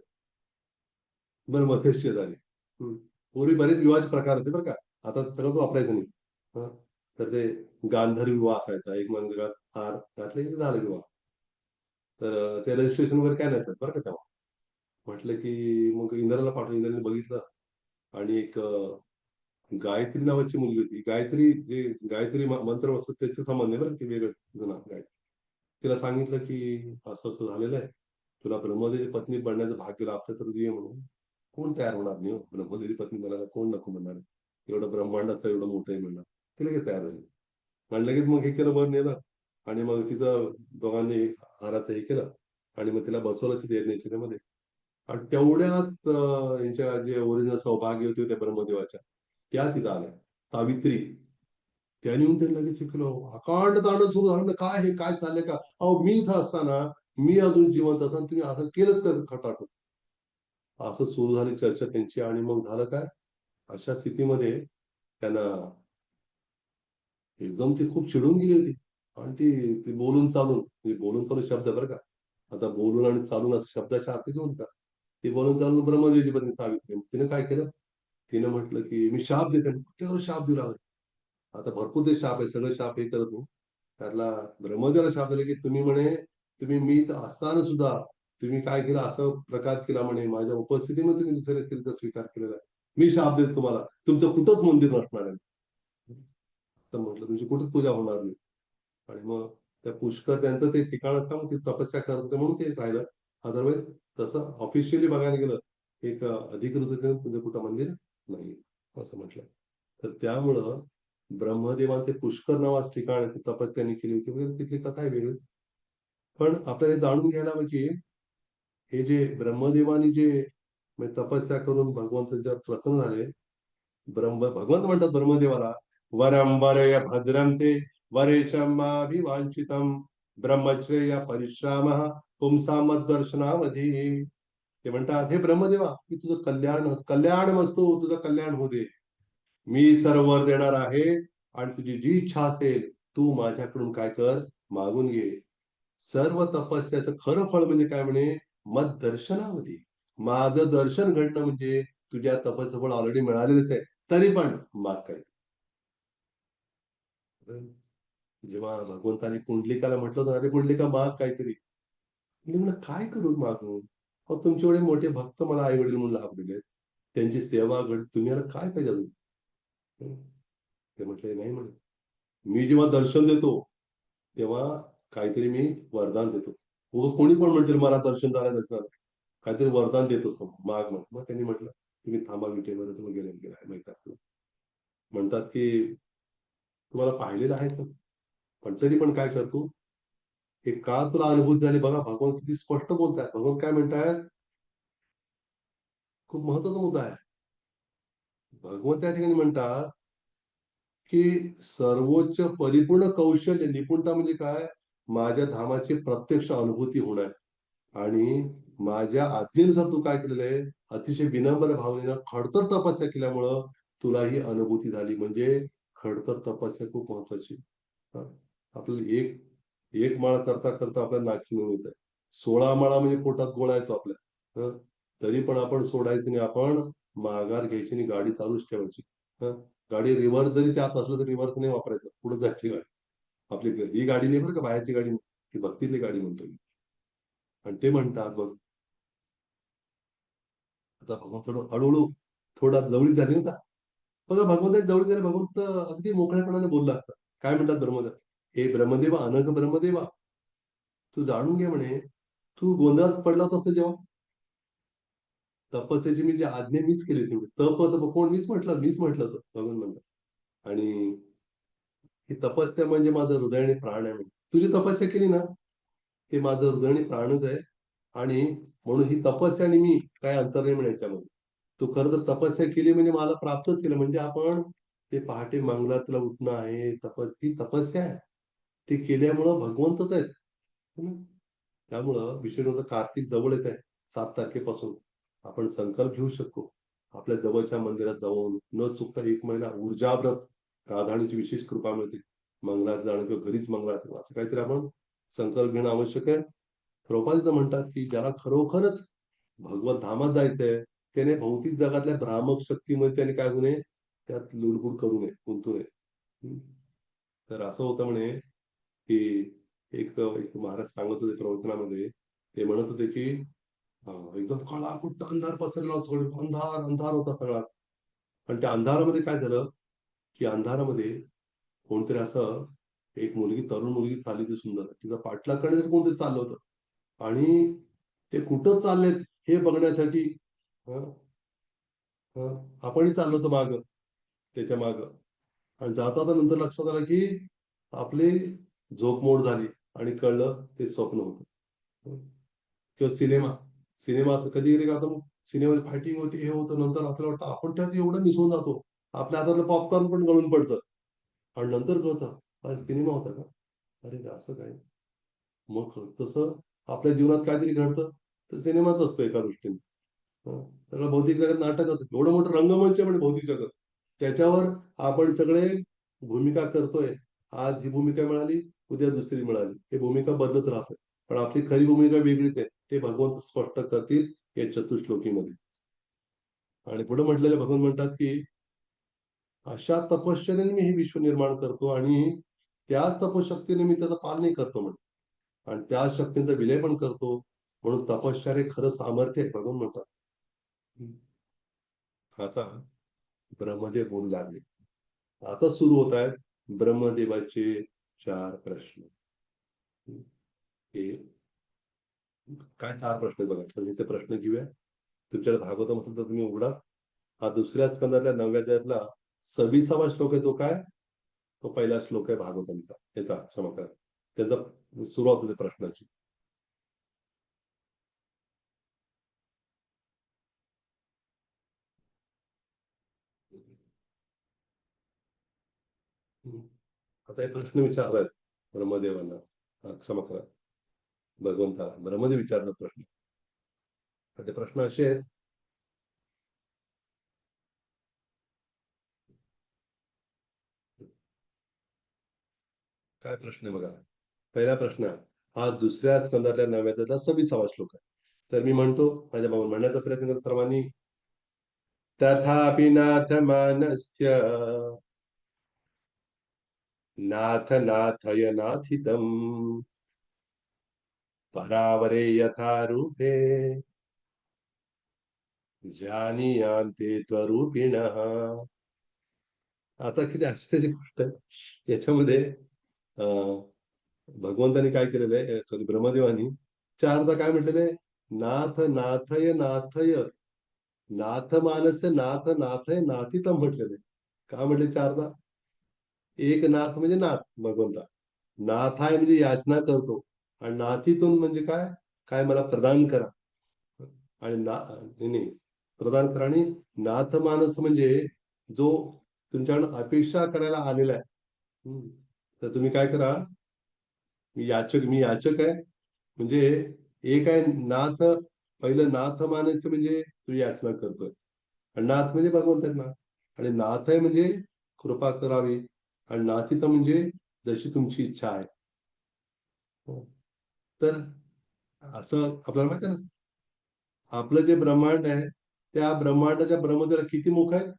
बरं मध्येच शेजारी. पूर्वी बरेच विवाहाचे प्रकार होते बरं का, आता सगळं तो वापरायचं नाही. हं. तर ते गांधर्व विवाह असायचा, एक मंदिरात हार घातले की झालं विवाह. तर ते रजिस्ट्रेशन वगैरे काय नसतात बरं का तेव्हा. म्हटलं की मग इंद्राला पाठवलं, इंद्राने बघितलं, आणि एक गायत्री नावाची मुलगी होती. गायत्री जे गायत्री मंत्र असतो त्याचे संबंध आहे बरं, ते वेगळं तिचं नाव गायत्री. तिला सांगितलं की असं असं झालेलं आहे, तुला ब्रह्मदेवाची पत्नी बनण्याचं भाग्य लाभतं तर तू ये म्हणून. कोण तयार होणार नाही हो, ब्रह्मदेवाची पत्नी बनायला कोण नको म्हणणार आहे? एवढं ब्रह्मांडाचं एवढं मोठं आहे म्हणणार. ती लगेच तयार झाली. आणि लगेच मग हे केलं, वर नेलं, आणि मग तिथं दोघांनी हाराचं हे केलं, आणि मग तिला बसवलं तिथे यज्ञशाळेमध्ये. आणि तेवढ्यात यांच्या जे ओरिजिनल सौभाग्यवती होत्या ब्रह्मदेवाच्या, त्या तिथं आल्या, सावित्री. त्याने येऊन त्यांनी लगेच हे केलं, अकांड तांडव सुरू झालं ना, काय हे काय चाललंय का, अहो मी इथं असताना, मी अजून जिवंत असताना तुम्ही असं केलंच का खटाखट. असं सुरू झाली चर्चा त्यांची. आणि मग झालं काय, अशा स्थितीमध्ये त्यांना एकदम ती खूप चिडून गेली होती. आणि ती ती बोलून चालून, म्हणजे बोलून पण शब्द बरं का, आता बोलून आणि चालून असं शब्दाचा अर्थ घेऊन का, ती बोलून चालून ब्रह्मदेवची पत्नी सावित्री, तिने काय केलं, तिने म्हटलं की मी शाप देते, प्रत्येकाला शाप दिला. आता भरपूर ते शाप आहे, सगळं शाप हे करत नाही. त्यातला ब्रह्मदेवाला शाप दिला की तुम्ही म्हणे, तुम्ही मी इथं असताना सुद्धा तुम्ही काय केलं, असं प्रकार केला म्हणे, माझ्या उपस्थितीमध्ये तुम्ही दुसऱ्या स्त्रीचा स्वीकार केलेला आहे. मी शाप देतो तुम्हाला, तुमचं कुठंच मंदिर नसणार आहे. असं म्हटलं तुमची कुठेच पूजा होणार नाही. आणि मग त्या पुष्कर त्यांचं ते ठिकाण का मग ते तपस्या करत होते म्हणून ते राहिलं. अदरवाईज तसं ऑफिशियली बघायला गेलं एक अधिकृत तुझं कुठं मंदिर नाही असं म्हटलं. तर त्यामुळं ब्रह्मदेवाचे पुष्कर नावाचं ठिकाण आहे, तपस्या त्यांनी केली होती वगैरे तिथली कथा आहे वेगळी. पण आपल्याला हे जाणून घ्यायला हवं की हे जे ब्रह्मदेवानी जे म्हणजे तपस्या करून भगवंताच्या प्रसन्न झाले. भगवंत म्हणतात ब्रह्मदेवाला वरम वरय भद्रं ते वरेशमाभिवांछितम ब्रह्मश्रेय परिश्राम पुंसामद्दर्शनावधी. ते म्हणतात हे ब्रह्मदेवा की तुझं कल्याण कल्याण मस्तो तुझं कल्याण होऊ दे. मी सर्व वर देणार आहे आणि तुझी जी इच्छा असेल तू माझ्याकडून काय कर मागून घे. सर्व तपस्याचं खरं फळ म्हणजे काय म्हणे मत दर्शनावधी. माझं दर्शन घडणं म्हणजे तुझ्या तपस्या फळ ऑलरेडी मिळालेलंच आहे. तरी पण माग काय. जेव्हा भगवंतानी पुंडलिकाला म्हटलं होतं अरे पुंडलिका माग काहीतरी. मी म्हणलं काय करू मागून. अहो तुमचे एवढे मोठे भक्त मला आई वडील म्हणून लाभ दिले. त्यांची सेवा घड तुम्ही याला काय पाहिजे अजून. ते म्हटले नाही म्हणे मी जेव्हा दर्शन देतो तेव्हा काहीतरी मी वरदान देतो. कोणी पण म्हणतील मला दर्शन झालं दर्शन काहीतरी वरदान देत असतो माग म्हण. मग त्यांनी म्हटलं तुम्ही थांबा विटेवर तुम्ही गेले गेला माहित आपलं. म्हणतात की तुम्हाला पाहिलेलं आहे तर पण तरी पण काय करतो हे का तुला अनुभूत झाली बघा. भगवान किती स्पष्ट बोलतायत. भगवान काय म्हणतायत खूप महत्वाचा मुद्दा आहे. भगवंत त्या ठिकाणी म्हणतात की सर्वोच्च परिपूर्ण कौशल्य निपुणता म्हणजे काय माझ्या धामाची प्रत्यक्ष अनुभूती होणार. आणि माझ्या आज्ञेनुसार तू काय केलेलं आहे अतिशय विनम्र भावनेनं खडतर तपस्या केल्यामुळं तुला ही अनुभूती झाली. म्हणजे खडतर तपस्या खूप महत्वाची. हा. आपल्याला एक एक माळ करता करता आपल्याला नाकी नऊ येत आहे. 16 माळा म्हणजे पोटात गोळा येतो आपल्या. हं. तरी पण आपण सोडायचं नाही. आपण माघार घ्यायची आणि गाडी चालूच ठेवायची. हं. गाडी रिव्हर्स जरी त्यात असलं तरी रिव्हर्स नाही वापरायचं. पुढे जायची गाडी. आपली ही गाडी नाही बरं का बाहेरची गाडी नाही. ती भक्तीतली गाडी म्हणतो मी. आणि ते म्हणतात बघ आता भगवंत थोडं हळूहळू थोडा जवळीक झाली होता. बघा भगवंताची जवळीक झाली भगवंत अगदी मोकळ्यापणाने बोलला असता. काय म्हणतात ब्रह्मदेव हे ब्रह्मदेवा अनघ ब्रह्मदेवा तू जाणून घे म्हणे तू गोंधळात पडला होता जेव्हा तपस्याची मी जी आज्ञा मीच केली तेवढी तप कोण मीच म्हटलं होतं भगवान म्हणतात. आणि ही तपस्या म्हणजे माझं हृदय आणि प्राण आहे. तुझी तपस्या केली ना हे माझं हृदय आणि प्राणच आहे. आणि म्हणून ही तपस्या आणि मी काय अंतर नाही म्हणे याच्यामध्ये. तू खरं तर तपस्या केली म्हणजे मला प्राप्तच केलं. म्हणजे आपण ते पहाटे मंगलातला उठणं आहे ही तपस्या आहे. ते केल्यामुळं भगवंतच आहेत. है ना? त्यामुळं विष्णूचं कार्तिक जवळ येत आहे 7 तारखेपासून आपण संकल्प घेऊ शकतो. आपल्या जवळच्या मंदिरात जाऊन न चुकता 1 महिना ऊर्जाव्रत राधाणीची विशेष कृपा मिळते. मंगळात जाणं किंवा घरीच मंगळात असं काहीतरी आपण संकल्प घेणं आवश्यक आहे. प्रभुपाद म्हणतात की ज्याला खरोखरच भगवत धामात जायचंय त्याने भौतिक जगातल्या भ्रामक शक्तीमध्ये त्याने काय होऊ नये त्यात लुडबुड करू नये गुंतू नये. हम्म. तर असं होतं म्हणे की एक महाराज सांगत होते प्रवचनामध्ये ते म्हणत होते की एकदम काळाकुट्ट अंधार पसरला होता. अंधार अंधार होता सगळा. आणि त्या अंधारामध्ये काय झालं की अंधारामध्ये कोणतरी असं एक तरुण मुलगी चालली होती सुंदर. तिचा पाठलाग करण्यासाठी कोणतरी चाललं होतं. आणि ते कुठं चाललेत हे बघण्यासाठी हं, आपणही चाललो होतो मागं त्याच्या मागं. आणि जाता नंतर लक्षात आलं की आपली झोपमोड झाली आणि कळलं ते स्वप्न होतं. हं. किंवा सिनेमा असं कधी कधी का सिनेमामध्ये फायटिंग होती हे होतं नंतर आपल्याला वाटतं आपण त्यात एवढं मिसळून जातो आपल्या हातातलं पॉपकॉर्न पण गळून पडतं. आणि नंतर कळतं अरे सिनेमा होता का अरे असं काय. मग तसं आपल्या जीवनात काहीतरी घडतं तर सिनेमाच असतो एका दृष्टीने. सगळं भौतिक जगत नाटकच एवढं मोठं रंगमंच म्हणजे भौतिक जगत त्याच्यावर आपण सगळे भूमिका करतोय. आज ही भूमिका मिळाली उद्या दुसरी मिळाली ही भूमिका बदलत राहते. पण आपली खरी भूमिका वेगळीच आहे. ते भगवंत स्पष्ट करतील या चतुश्लोकीमध्ये. आणि पुढे म्हटलेले भगवंत म्हणतात की अशा तपश्चर्याने मी हे विश्व निर्माण करतो आणि त्याच तपशक्तीने मी त्याचं पालनही करतो म्हणे. आणि त्याच शक्तींचा विलय पण करतो. म्हणून तपश्चर्या खरं सामर्थ्य आहे भगवान म्हणतात. आता ब्रह्मदेव बोलू लागले. आता सुरू होत आहेत ब्रह्मदेवाचे 4 प्रश्न. हे काय 4 प्रश्न बघा, तर ते प्रश्न घेऊया. तुमच्याकडे भागवतम असेल तर तुम्ही उघडा. हा दुसऱ्या स्कंदातल्या 9व्या अध्यायातला 26वा श्लोक आहे. तो काय? तो पहिला श्लोक आहे भागवतमचा. याचा क्षमा करा, त्याचा सुरुवात होते प्रश्नाची. आता हे प्रश्न विचारतायत ब्रह्मदेवांना. क्षमा करा, भगवंताला ब्रह्मदेव विचारतात प्रश्न. ते प्रश्न असे आहेत. काय प्रश्न आहे बघा. पहिला प्रश्न हा दुसऱ्या स्कंदातल्या 9व्या अध्यायातला 26वा श्लोक आहे. तर मी म्हणतो, माझ्या म्हणण्याचा प्रयत्न करत सर्वांनी. तथापि नाथ मानस्य नाथ नाथय नाथितम परावरे यथा रूपे जानीयांते त्वरूपिणः. आता किती आश्चर्याची गोष्ट आहे याच्यामध्ये. भगवंतानी काय केलेलं आहे, सॉरी ब्रह्मदेवानी चारदा काय म्हटलेलं आहे? नाथ नाथय नाथय नाथ मानस्य नाथ नाथय नाथितम म्हटलेलं आहे. का म्हटले चारदा? एक नाथ म्हणजे नाथ भगवंता, नाथ आहे म्हणजे याचना करतो, आणि नाथीतून म्हणजे काय? काय मला प्रदान करा. आणि नाही, प्रदान करा. आणि नाथ मानस म्हणजे जो तुमच्याकडून अपेक्षा करायला आलेला आहे. तर तुम्ही काय करा, मी याचक आहे. म्हणजे एक आहे नाथ, पहिलं नाथ मानायचं म्हणजे तू याचना करतोय, आणि नाथ म्हणजे भगवंत आहेत ना. आणि नाथ आहे म्हणजे कृपा करावी, आणि नाथित म्हणजे जशी तुमची इच्छा आहे. तर असं आपल्याला माहिती आहे ना, आपलं जे ब्रह्मांड आहे त्या ब्रह्मांडाच्या ब्रह्मदेवाला किती मुख आहेत?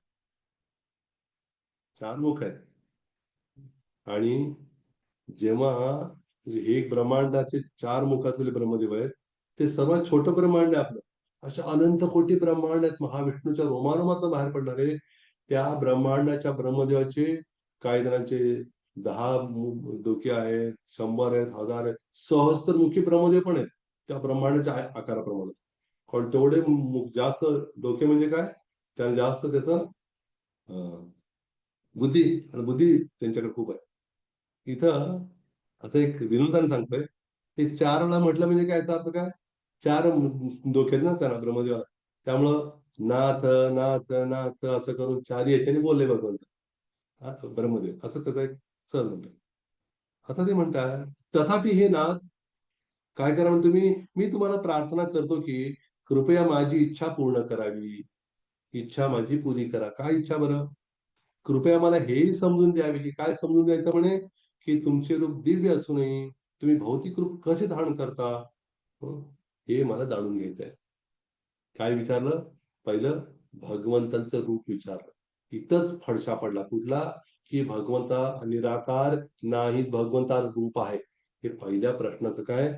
4 मुख आहेत. आणि जेव्हा हे ब्रह्मांडाचे 4 मुखातले ब्रह्मदेव आहेत, ते सर्वात छोटं ब्रह्मांड आहे आपलं. अशा अनंत कोटी ब्रह्मांड आहेत, महाविष्णूच्या रोमारोमातून बाहेर पडणारे. त्या ब्रह्मांडाच्या ब्रह्मदेवाचे काही जणांचे 10 डोके आहेत, 100 आहेत, 1000 आहेत, सहस्त्रमुखी ब्रह्मदेव पण आहेत त्या ब्रह्मांडाच्या आकाराप्रमाणे. कारण तेवढे जास्त डोके म्हणजे काय, त्यांना जास्त त्याचं बुद्धी, आणि बुद्धी त्यांच्याकडे खूप आहे. इथं असं एक विनोदाने सांगतोय, ते 4 वेळा म्हटलं म्हणजे काय, याचा अर्थ काय? 4 डोके आहेत ना त्याला ब्रह्मदेवाला, त्यामुळं नाथ नाथ नाथ असं करून 4 याच्याने बोलले भगवंत ब्रह्मदेव, असं त्याचा एक सहज म्हणतो. आता ते म्हणतात, तथापि हे नाथ काय करा म्हणतो, मी तुम्हाला प्रार्थना करतो की कृपया माझी इच्छा पूर्ण करावी. इच्छा माझी पुरी करा. काय इच्छा बरं? कृपया मला हेही समजून द्यावे, की काय समजून द्यायचं म्हणे, की तुमचे रूप दिव्य असूनही तुम्ही भौतिक रूप कसे धारण करता, हं? हे मला जाणून घ्यायचंय. काय विचारलं? पहिलं भगवंतांचं रूप विचारलं. इथंच फडशा पडला. कुठला? की भगवंता निराकार नाही, भगवंता रूप आहे. हे पहिल्या प्रश्नाचं काय?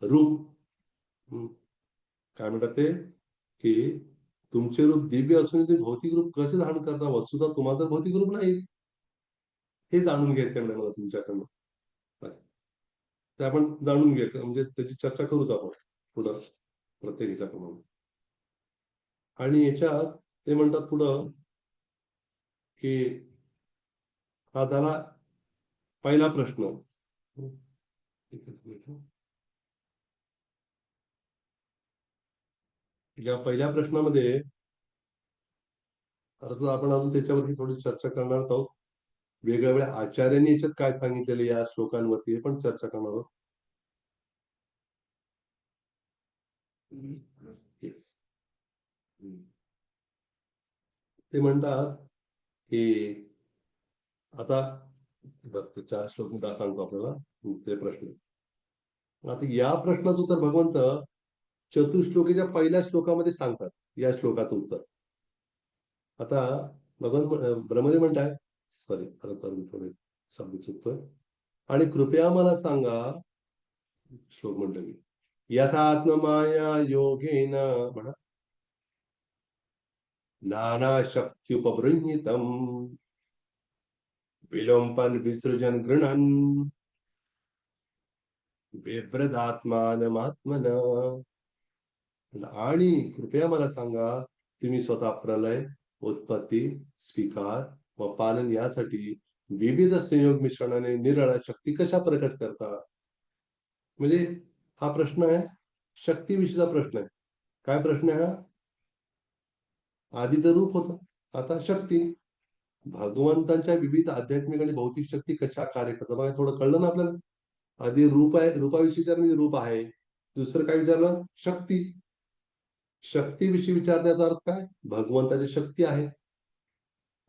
रूप. काय म्हणतात ते, की तुमचे रूप दिव्य असून तुम्ही भौतिक रूप कसे धारण करता? वस्तुतः तुम्हाला तर भौतिक रूप नाही, हे जाणून घ्यायचं म्हणजे मला तुमच्याकडनं. ते आपण जाणून घ्या, म्हणजे त्याची चर्चा करूच आपण पुढं प्रत्येक ह्याच्याप्रमाणे. आणि याच्यात ते म्हणतात पुढं की हा झाला पहिला प्रश्न. या पहिल्या प्रश्नामध्ये आता आपण अजून त्याच्यावरती थोडी चर्चा करणार आहोत. वेगळ्या वेगळ्या आचार्यांनी याच्यात काय सांगितलेले या श्लोकांवरती, हे पण चर्चा करणार आहोत. येस. ते म्हणतात की आता बघ, 4 श्लोक मी सांगतो आपल्याला ते प्रश्न. आता या प्रश्नाचं उत्तर भगवंत चतुश्लोकीच्या पहिल्या श्लोकामध्ये सांगतात, या श्लोकाचं उत्तर. आता भगवंत ब्रह्मदेव म्हणताय, सॉरी परत थोडे शब्द चुकतोय. आणि कृपया मला सांगा, श्लोक म्हणतो मी, यथात्ममाया योगेन म्हणा नाना शक्त्युपबृंहितम विलोंपन विसृजन गृणन बिभ्रदात्मानमात्मन. आणि कृपया मला सांगा, तुम्ही स्वतः प्रलय, उत्पत्ती, स्वीकार व पालन यासाठी विविध संयोग मिश्रणाने निराळ्या शक्ती कशा प्रकट करता? म्हणजे हा प्रश्न आहे, शक्तीविषयीचा प्रश्न आहे. काय प्रश्न आहे हा? आधीचं रूप होतं, आता शक्ती. भगवंतांच्या विविध आध्यात्मिक आणि भौतिक शक्ती कशा कार्य करतात बघा, थोडं कळलं ना आपल्याला. आधी रूप आहे, रूपाविषयी विचारलं म्हणजे रूप आहे. दुसरं काय विचारलं? शक्ती. शक्तीविषयी विचारण्याचा अर्थ काय? भगवंताची शक्ती आहे.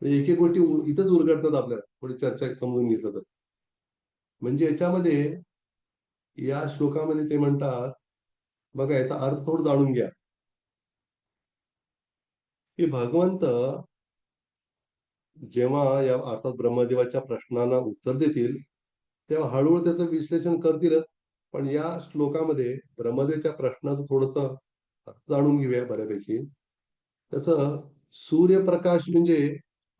म्हणजे एक एक गोष्टी इथंच उलगडतात आपल्याला, थोडी चर्चा समजून घेतलं तर. म्हणजे याच्यामध्ये, या श्लोकामध्ये ते म्हणतात बघा, याचा अर्थ थोडं जाणून घ्या की भगवंत जेव्हा या अर्थात ब्रह्मदेवाच्या प्रश्नांना उत्तर देतील, तेव्हा हळूहळू त्याचं विश्लेषण करतीलच. पण या श्लोकामध्ये ब्रह्मदेवाच्या प्रश्नाचं थोडस जाणून घेऊया बऱ्यापैकी. तसं सूर्यप्रकाश म्हणजे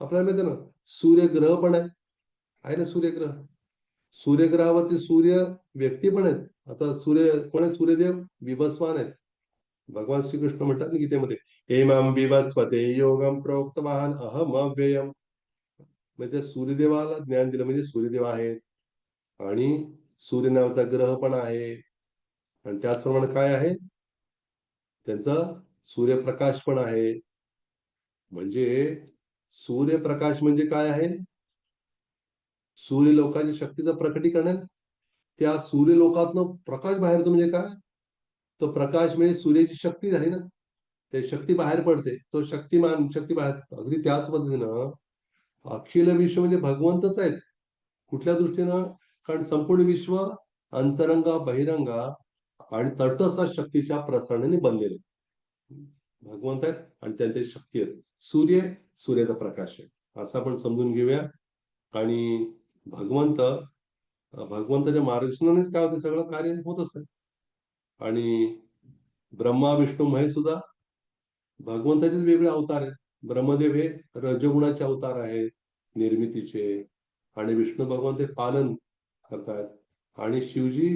आपल्याला माहिती आहे ना, सूर्यग्रह पण आहे ना, सूर्यग्रह. सूर्यग्रहावरती सूर्य व्यक्ती पण आहेत. आता सूर्य कोण आहे? सूर्यदेव विभस्वान आहेत. भगवान श्रीकृष्ण म्हणतात ना गीतेमध्ये, हेमाम विभस्वते योगम प्रोक्तवान अहम अव्ययम. म्हणजे सूर्यदेवाला ज्ञान दिलं म्हणजे सूर्यदेव आहेत, आणि सूर्य नावाचा ग्रह पण आहे, आणि त्याचप्रमाणे काय आहे, त्यांचा सूर्यप्रकाश पण आहे. म्हणजे सूर्यप्रकाश म्हणजे काय आहे? सूर्यलोकाची शक्तीचं प्रकटीकरण आहे. त्या सूर्यलोकातनं प्रकाश बाहेर येतो म्हणजे काय? तो प्रकाश म्हणजे सूर्याची शक्ती झाली ना, ते शक्ती बाहेर पडते, तो शक्तिमान शक्ती बाहेर. अगदी त्याच पद्धतीनं अखिल विश्व म्हणजे भगवंतच आहेत. कुठल्या दृष्टीनं? कारण संपूर्ण विश्व अंतरंगा बहिरंगा आणि तटस्थ शक्तीच्या प्रसारणाने बनलेले भगवंत आहेत, आणि त्यांची शक्ती आहेत. सूर्य, सूर्याचा प्रकाश आहे, असं आपण समजून घेऊया. आणि भगवंताच्या मार्गदर्शनानेच काय होते, सगळं कार्य होत असतं. आणि ब्रह्मा विष्णू महेश सुद्धा भगवंताचेच वेगळे अवतार आहेत. ब्रह्मदेव हे रजगुणाचे अवतार आहेत, निर्मितीचे. आणि विष्णू भगवान ते पालन करतात. आणि शिवजी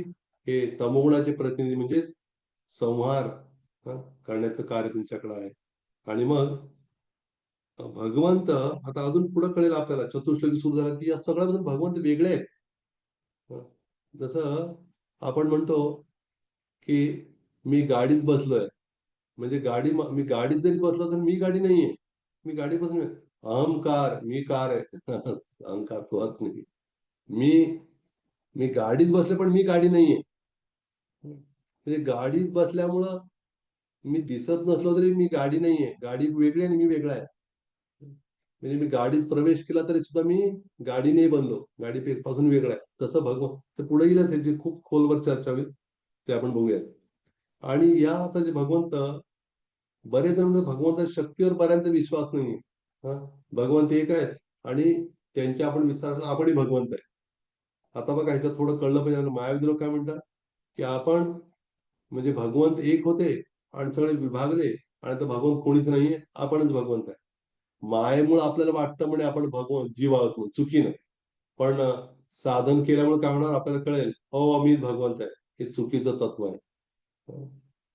हे तमोगुणाचे प्रतिनिधी, म्हणजे संहार करण्याचं कार्य त्यांच्याकडे आहे. आणि मग भगवंत, आता अजून पुढे कळेल आपल्याला, चतुश्लोकी सुरू झाला की या सगळ्याबद्दल भगवंत वेगळे आहेत. जसं आपण म्हणतो की मी गाडीत बसलोय, म्हणजे मी गाडीत जरी बसलो तर मी गाडी नाहीये, मी गाडी बसून अहंकार, मी कार आहे. अहंकार तो अर्थ नाही. मी मी गाडीत बसले पण मी गाडी नाहीये. म्हणजे गाडीत बसल्यामुळं मी दिसत नसलो तरी मी गाडी नाहीये, गाडी वेगळी आणि मी वेगळा आहे. म्हणजे मी गाडीत प्रवेश केला तरी सुद्धा मी गाडी नाही बनलो, गाडी पासून वेगळा आहे. तसं भगवंत, तर पुढे येईल त्याची खूप खोलवर चर्चा होईल, ते आपण बघूयात. आणि या आता जे भगवंत, बरेच जण भगवंताच्या शक्तीवर बऱ्यांचा विश्वास नाहीये. भगवंत एक आहेत, आणि त्यांच्या आपण विस्तार आपणही भगवंत आहे. आता बघा, ह्याच्यात थोडं कळलं पाहिजे. मायावी लोक काय म्हणतात की आपण म्हणजे भगवंत एक होते आणि सगळे विभागले, आणि आता भगवंत कोणीच नाहीये, आपणच भगवंत आहे. मायेमुळे आपल्याला वाटतं म्हणे आपण भगवंत जीव आहोत म्हणून, चुकीनं. पण साधन केल्यामुळे काय होणार आपल्याला कळेल, हो मीच भगवंत आहे. हे चुकीचं तत्व आहे.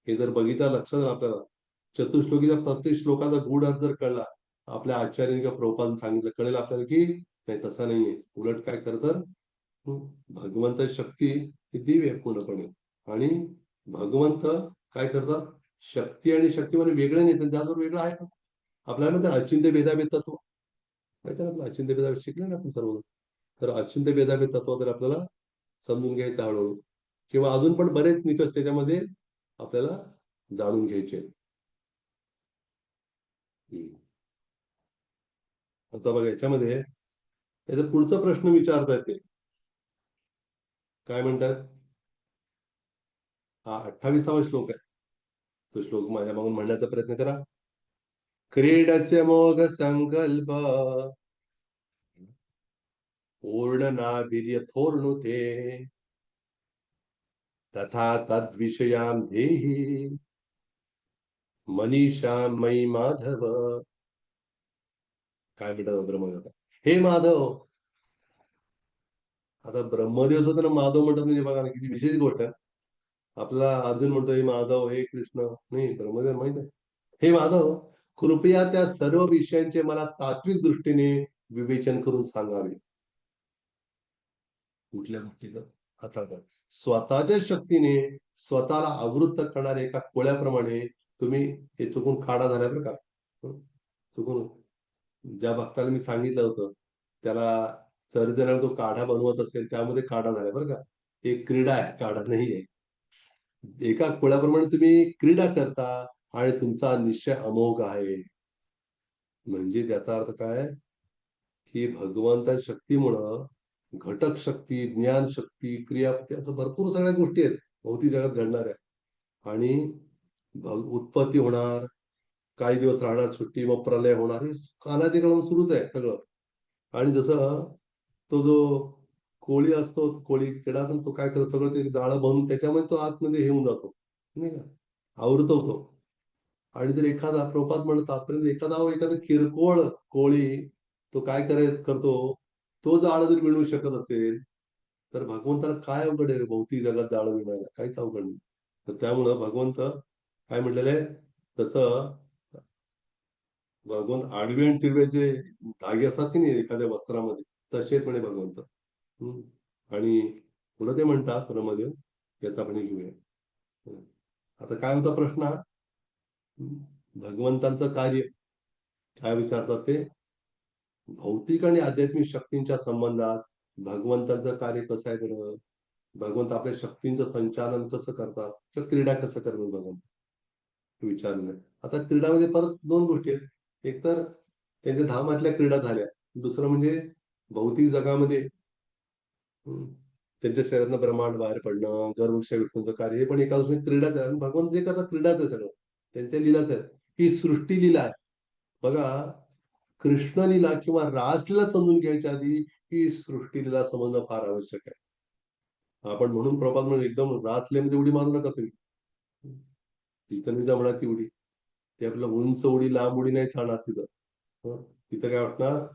हे जर बघितलं, लक्षात आलं आपल्याला, चतुश्लोकीच्या प्रत्येक श्लोकाचा गूढ अर्थ जर कळला, आपल्या आचार्यांनी किंवा प्रभुपादांनी सांगितलं, कळेल आपल्याला की नाही, तसं नाहीये. उलट काय करतात, भगवंत शक्ती ही दिव्य आहे पूर्णपणे. आणि भगवंत काय करतात, शक्ती आणि शक्तिमान वेगळे नाही, त्याचबरोबर वेगळं आहे. आपल्याला म्हणतात अचिंत्य भेदाभेद तत्व, माहिती आहे ना आपलं, अचिंत्य भेदाभेद शिकले ना आपण सर्व. तर अचिंत्य भेदाभेद तत्व तर आपल्याला समजून घ्यायचं हळूहळू, किंवा अजून पण बरेच निकष त्याच्यामध्ये आपल्याला जाणून घ्यायचे. आता बघा, याच्यामध्ये याचा पुढचा प्रश्न विचारता येते. काय म्हणतात? हा 28वा श्लोक आहे. तो श्लोक माझ्या मागून म्हणण्याचा प्रयत्न करा. क्रीडस्य मोघ संकल्प पूर्णनाभिर्यथोर्णुते तथा तद्विषयां देहि मनीषा मयी माधव. काय म्हणतात ब्रह्मगीता? हे माधव, आता ब्रह्मदेव सुद्धा माधव म्हणतात, म्हणजे बघा ना किती विशेष गोष्ट आहे. आपला अर्जुन म्हणतो हे माधव, हे कृष्ण, नाही ब्रह्मदेव माहित आहे, हे माधव, कृपया त्या सर्व विषयांचे मला तात्विक दृष्टीने विवेचन करून सांगावे. कुठल्या गोष्टीचं? आता स्वतःच्या शक्तीने स्वतःला आवृत्त करणाऱ्या एका कोळ्याप्रमाणे तुम्ही हे चुकून काढा झाल्या बरं का. चुकून ज्या भक्ताला मी सांगितलं होतं, त्याला सर्जनाला तो काढा बनवत असेल, त्यामध्ये काढा झाला बरं का. एक क्रीडा आहे, काढा नाही आहे. एका कोळ्याप्रमाणे तुम्ही क्रीडा करता आणि तुमचा निश्चय अमोघ आहे. म्हणजे त्याचा अर्थ काय, की भगवंता शक्तीमुळं घटक शक्ती, ज्ञान शक्ती, क्रियापती असं भरपूर सगळ्या गोष्टी आहेत भौतिक जगात घडणाऱ्या. आणि उत्पत्ती होणार, काही दिवस राहणार सुट्टी, मग प्रलय होणार, हे कालातिक्रम सुरूच आहे सगळं. आणि जसं तो जो कोळी असतो, कोळी किडा, तो काय करतो, सगळं ते जाळं बनवून त्याच्यामध्ये तो आतमध्ये हे होऊन जातो, नाही का, आवृत होतो. आणि जर एखादा प्रपात म्हणत आतापर्यंत एखादा किरकोळ कोळी तो काय करतो, तो जाळं जर मिळवू शकत असेल, तर भगवंताला काय अवघड आहे भौतिक जगात जाळं मिळवायला, काहीच अवघड नाही. तर त्यामुळं भगवंत काय म्हटलेलं आहे, तसं भगवंत आडवे आणि तिडवे जे धागे असतात की नाही एखाद्या वस्त्रामध्ये, तसेच म्हणे भगवंत. हम्म. आणि पुढे ते म्हणतात ब्रह्मदेव, याचा आपण घेऊया. आता काय होता प्रश्न हा? भगवंतांचं कार्य काय विचारतात ते, भौतिक आणि आध्यात्मिक शक्तींच्या संबंधात भगवंतांचं कार्य कसं आहे बरं, भगवंत आपल्या शक्तींचं संचालन कसं करतात किंवा क्रीडा कसं करतात भगवंत, विचारलं. आता क्रीडामध्ये परत दोन गोष्टी आहेत. एक तर त्यांच्या धामातल्या क्रीडा झाल्या, दुसरं म्हणजे भौतिक जगामध्ये त्यांच्या शरीरातनं ब्रह्मांड बाहेर पडणं, गर्भवृक्ष विष्णूचं कार्य, हे पण एका दृष्टीने क्रीडाच आहे. आणि भगवंत जे करतात क्रीडाच आहे सगळं, त्यांच्या लीलाच आहे. ही सृष्टी लीला आहे. बघा, कृष्णलीला किंवा रासलीला समजून घ्यायच्या आधी ही सृष्टीलीला समजणं फार आवश्यक आहे. आपण म्हणून प्रभात म्हणून एकदम रासलीलेमध्ये उडी मारू नका तुम्ही. तिथं नाही जमणार ती उडी, ते आपलं उंच उडी, लांब उडी नाही चालणार तिथं. तिथं काय वाटणार,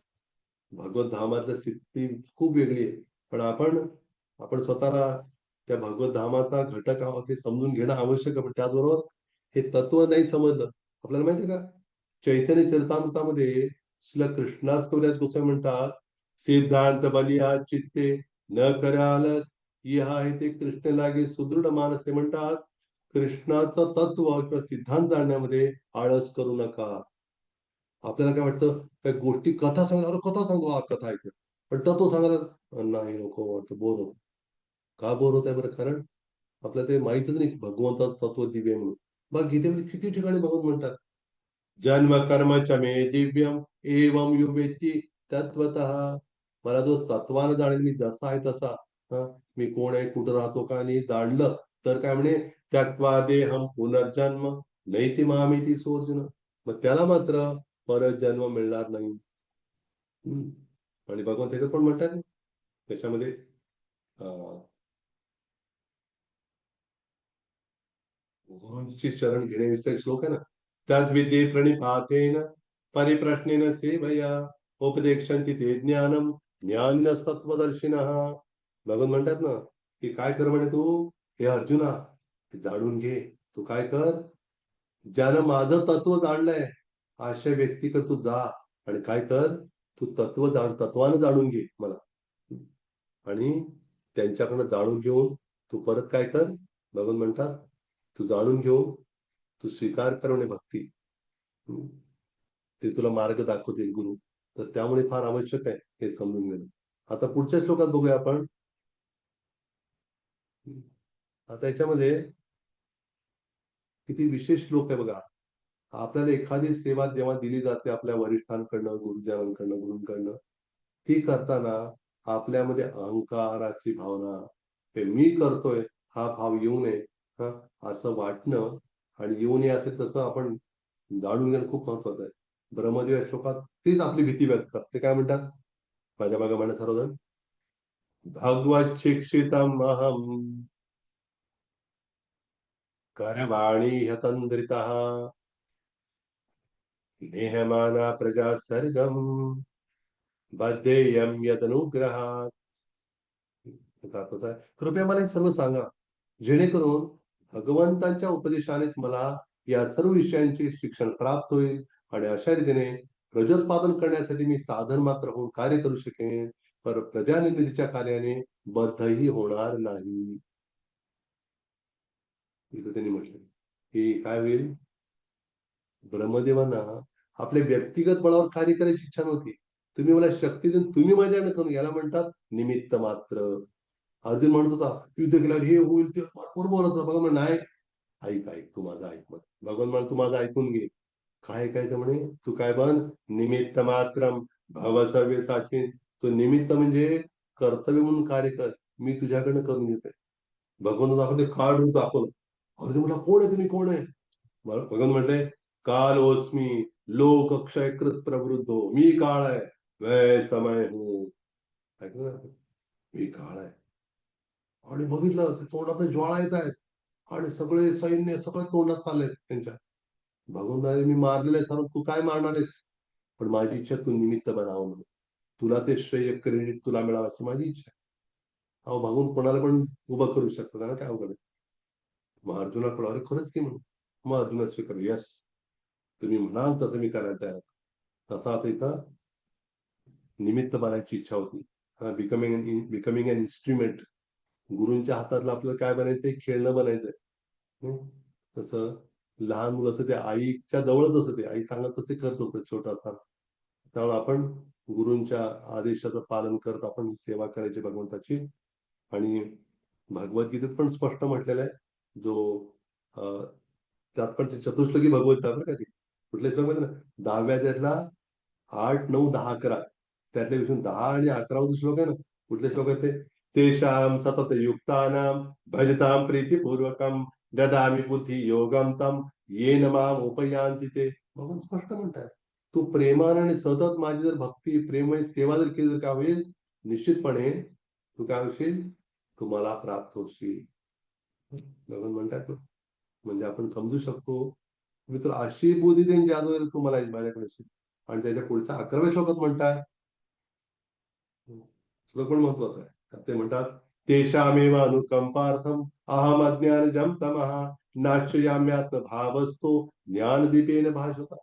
भगवत धामातल्या स्थिती खूप वेगळी आहे. पण आपण आपण स्वतःला त्या भगवत धामाचा घटक आहोत हे समजून घेणं आवश्यक आहे. पण त्याचबरोबर हे तत्व नाही समजलं, आपल्याला माहिती आहे का, चैतन्य चरितामृतामध्ये श्रील कृष्णास कविराज गोस्वामी म्हणतात, सिद्धांत बलिया चित्ते न करालस इहा आहे ते कृष्ण लागे सुदृढ मानस. ते म्हणतात, कृष्णाचं तत्व किंवा सिद्धांत जाणण्यामध्ये आळस करू नका. आपल्याला काय वाटतं, काय गोष्टी कथा सांगणार, कथा सांगू, हा कथा ऐकू, पण तत्व सांगायला नाही, नको वाटतं, बोर होत. का बोर होत आहे बरं, कारण आपल्याला ते माहितच नाही भगवंताचं तत्व दिव्य म्हणून. मग गीतेमध्ये किती ठिकाणी भगवंत म्हणतात, जन्म कर्म च मे दिव्यम एवं यो वेत्ती तत्वतः. मला जो तत्वानं जाणेल, मी जसा आहे तसा, मी कोण आहे, कुठं राहतो का नाही जाणलं, तर काय म्हणे, त्यक्त्वा देहम पुनर्जन्म नैति मामेति सोर्जुन. मग त्याला मात्र परत जन्म मिळणार नाही. आणि भगवंत त्याच्यात पण म्हणतात ना, त्याच्यामध्ये गुरुंची चरण घेण्याविषयी श्लोक आहे ना, त्यात विद्ये प्रणिपातेन परिप्रश्नेन सेवया उपदेक्षन्ति ते ज्ञानम ज्ञानिनस्तत्वदर्शिनः. भगवंत म्हणतात ना, की काय कर म्हणे तू, हे अर्जुना, ते जाणून घे. तू काय कर, ज्यानं माझं तत्व जाणलंय अशा व्यक्तीकडे तू जा आणि काय कर, तू तत्वानं जाणून घे मला. आणि त्यांच्याकडनं जाणून घेऊन तू परत काय कर, भगवान म्हणतात, तू जाणून घेऊन तू स्वीकार कर म्हणे भक्ती. ते तुला मार्ग दाखवतील गुरु. तर त्यामुळे फार आवश्यक आहे हे समजून घेणं. आता पुढच्या श्लोकात बघूया आपण. आता याच्यामध्ये किती विशेष श्लोक आहे बघा. आपल्याला एखादी सेवा जेव्हा दिली जाते आपल्या वरिष्ठांकडनं, गुरुजनांकडनं, गुरूंकडनं, ती करताना आपल्यामध्ये अहंकाराची भावना, हे मी करतोय हा भाव येऊ नये, असं वाटणं, आणि येऊ नये असेल तसं आपण जाणून घेणं खूप महत्वाचं आहे. ब्रह्मदेव या श्लोकात तीच आपली भीती व्यक्त करते. काय म्हणतात, माझ्या मागे म्हणा सर्वजण, भगवत शिक्षितम अहम करवाणी ह्यतंद्रितः नेहमाना प्रजा सर्गम बद्धेयम यदनुग्रहात्. त्याचा अर्थ आहे, कृपया मला हे सर्व सांगा, जेणेकरून भगवंतांच्या उपदेशानेच मला या सर्व विषयांचे शिक्षण प्राप्त होईल आणि अशा रीतीने प्रजोत्पादन करण्यासाठी मी साधन मात्र होऊन कार्य करू शकेन, पर प्रजानिर्मितीच्या कार्याने बद्धही होणार नाही. इथं त्यांनी म्हटलं की काय होईल, ब्रह्मदेवांना आपल्या व्यक्तिगत बळावर कार्य करायची इच्छा नव्हती. तुम्ही मला शक्ती देऊन तुम्ही माझ्याकडे करून, याला म्हणतात निमित्त मात्र. अर्जुन म्हणत होता युद्ध केल्यावर हे होईल ते भरपूर बोलत होता. बघा म्हणे नाही, ऐक ऐक तू माझं ऐक म्हणे. भगवान म्हणे तू माझं ऐकून घे. काय ऐकायचं म्हणे, तू काय बन निमित्त मात्रम भव सर्वे साक्षी. तो निमित्त म्हणजे कर्तव्य म्हणून कार्य कर, मी तुझ्याकडनं करून घेतोय. भगवान दाखवते काळ रूप दाखवलं. अर्जुन म्हटला कोण आहे तुम्ही, कोण आहे. भगवान म्हटले कालोस्मी लोक क्षयकृत प्रवृद्धो, मी काळ आहे वै समय हूं. ऐकलं ना? मी काळ आहे. आणि बघितलं ते तोंडात ज्वाळा येत आहेत आणि सगळे सैन्य सगळे तोंडात चाललेत त्यांच्या. भगवंताने मी मारलेलं आहे सर्व, तू काय मारणार आहेस, पण माझी इच्छा तू निमित्त बनावं म्हणून, तुला ते श्रेय क्रेडिट तुला मिळावं अशी माझी इच्छा आहे. अहो भगवंत कोणाला पण उभं करू शकतो, त्याला काय अवघड आहे. मग अर्जुना कळलं अरे खरंच की म्हणून. मग अर्जुना स्वीकार, यस तुम्ही म्हणाल तसं मी करायला तयार आहे. तसा आता इथं निमित्त बनायची इच्छा होती. Becoming an instrument. गुरूंच्या हातातलं आपल्याला काय बनायचंय, खेळणं बनायचंय. हं? तसं लहान मुलं असं ते आईच्या जवळच असतं, ते आई सांगत तसं ते करत होतं छोटं असताना. त्यामुळे आपण गुरूंच्या आदेशाचं पालन करत आपण सेवा करायची भगवंताची. आणि भगवद्गीतेत पण स्पष्ट म्हटलेलं आहे, जो अं, त्यात पण ते चतुश्लोकी भगवद्गीता बरं का ती. कुठले श्लोक माहिती ना, 10व्या अध्यायातला 8, 9, 10, 11 त्यातले विषय 10 आणि 11 श्लोक आहे ना. कुठले श्लोक आहेत ते, तेषां सतत युक्तानां भजतां प्रीतिपूर्वकं ददामि बुद्धी योगम तम येन माम उपयांति ते. भगवान स्पष्ट म्हणतात, तू प्रेमाने आणि सतत माझी जर भक्ती प्रेमय सेवा जर केली, जर काय होईल, निश्चितपणे तू काय होशील, तू मला प्राप्त होशील. भगवान म्हणतात म्हणजे आपण समजू शकतो, मी तुला अशी बुद्धी देईन ज्याद्वारे तू मला माझ्याकडे येशील. आणि त्याच्या पुढच्या 11व्या श्लोकात म्हणताय, श्लोक पण महत्वाचा आहे. ते म्हणतात तेषामेव अनुकंपार्थम अहम अज्ञानजं तमः नाशयाम्यात्म भावस्तो ज्ञानदीपेन भाषता.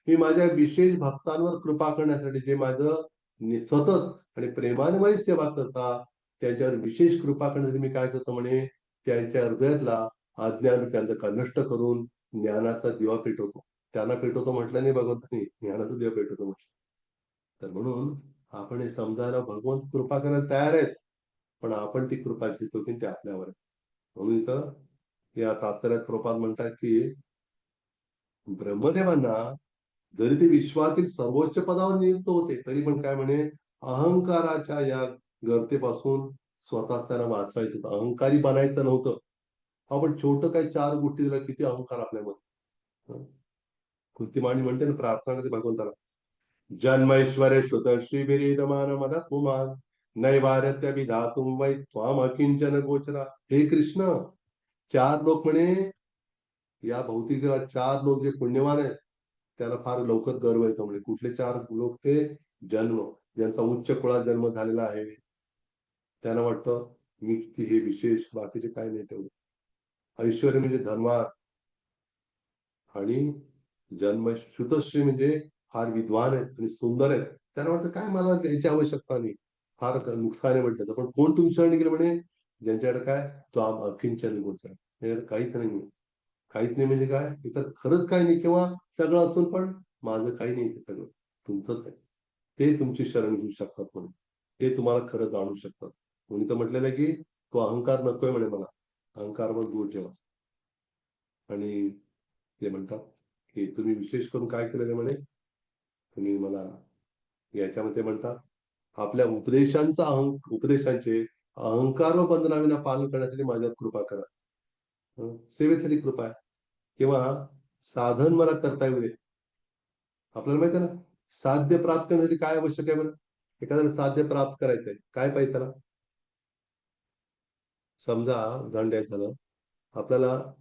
मी माझ्या विशेष भक्तांवर कृपा करण्यासाठी, जे माझं सतत आणि प्रेमाने माझी सेवा करतात, त्यांच्यावर विशेष कृपा करण्यासाठी मी काय करतो म्हणे, त्यांच्या हृदयातला अज्ञान अंधकार नष्ट करून ज्ञानाचा दिवा पेटवतो. त्यांना पेटवतो म्हटलं नाही भगवंतांनी, ज्ञानाचा दिवा पेटवतो म्हटलं. तर म्हणून आपण हे समजायला भगवंत कृपा करायला तयार आहेत, पण आपण ती कृपा घेतो की ते आपल्यावर आहे. म्हणून इथं या तात्पर्यात कृपात म्हणतात की ब्रह्मदेवांना जरी ते विश्वातील सर्वोच्च पदावर नियुक्त होते, तरी पण काय म्हणे, अहंकाराच्या या गर्तेपासून स्वतः त्यांना वाचवायचं होतं, अहंकारी बनायचं नव्हतं. आपण छोटं काही 4 गोष्टी दिल्या, किती अहंकार आपल्यामध्ये. कृतिमाणी म्हणते ना, प्रार्थना करते भगवंताला, जन्मैश्वर्य श्रुत श्रीभिरीदमान मद पुमान नैवार्यत्य विधातुम वै त्वाम अकिंचन गोचरा. हे कृष्ण, 4 लोक म्हणे, या भौतिक जगात 4 लोक जे पुण्यवान आहेत, त्याला फार लवकर गर्व येतो म्हणे. कुठले 4 लोक ते, जन्म ज्यांचा उच्च कुळात जन्म झालेला आहे, त्यांना वाटतं मी किती हे विशेष, बाकीचे काय नाही तेवढं. ऐश्वर्य म्हणजे धर्मात, आणि जन्म श्रुतश्री म्हणजे फार विद्वान आहेत आणि सुंदर आहेत, त्यांना वाटतं काय मला याची आवश्यकता नाही, फार नुकसान आहे म्हणतात. पण कोण तुमच्या गेलं म्हणे, ज्यांच्याकडे काय तो अकिंचन गोचर, त्याच्याकडे काहीच नाही. काहीच नाही म्हणजे काय, इतर खरंच काही नाही, किंवा सगळं असून पण माझं काही नाही, ते सगळं तुमचंच आहे. ते तुमची शरण घेऊ शकतात म्हणून, ते तुम्हाला खरं जाणू शकतात. म्हणून तर म्हटलेलं आहे की तो अहंकार नकोय म्हणे मला, अहंकारवर दूर ठेवा. आणि ते म्हणतात की तुम्ही विशेष करून काय केलेलं म्हणे, तुम्ही मला याच्यामध्ये म्हणतात आपल्या उपदेशांचे अहंकार व बंधनाविना पालन करण्यासाठी माझ्यावर कृपा करा. सेवेसाठी कृपा आहे, किंवा साधन मला करता येऊ दे. आपल्याला माहिती आहे ना, साध्य प्राप्त करण्यासाठी काय आवश्यक आहे बरं, एखाद्याला साध्य प्राप्त करायचंय, काय पाहिजे त्याला. समजा उदाहरण द्यायचं झालं, आपल्याला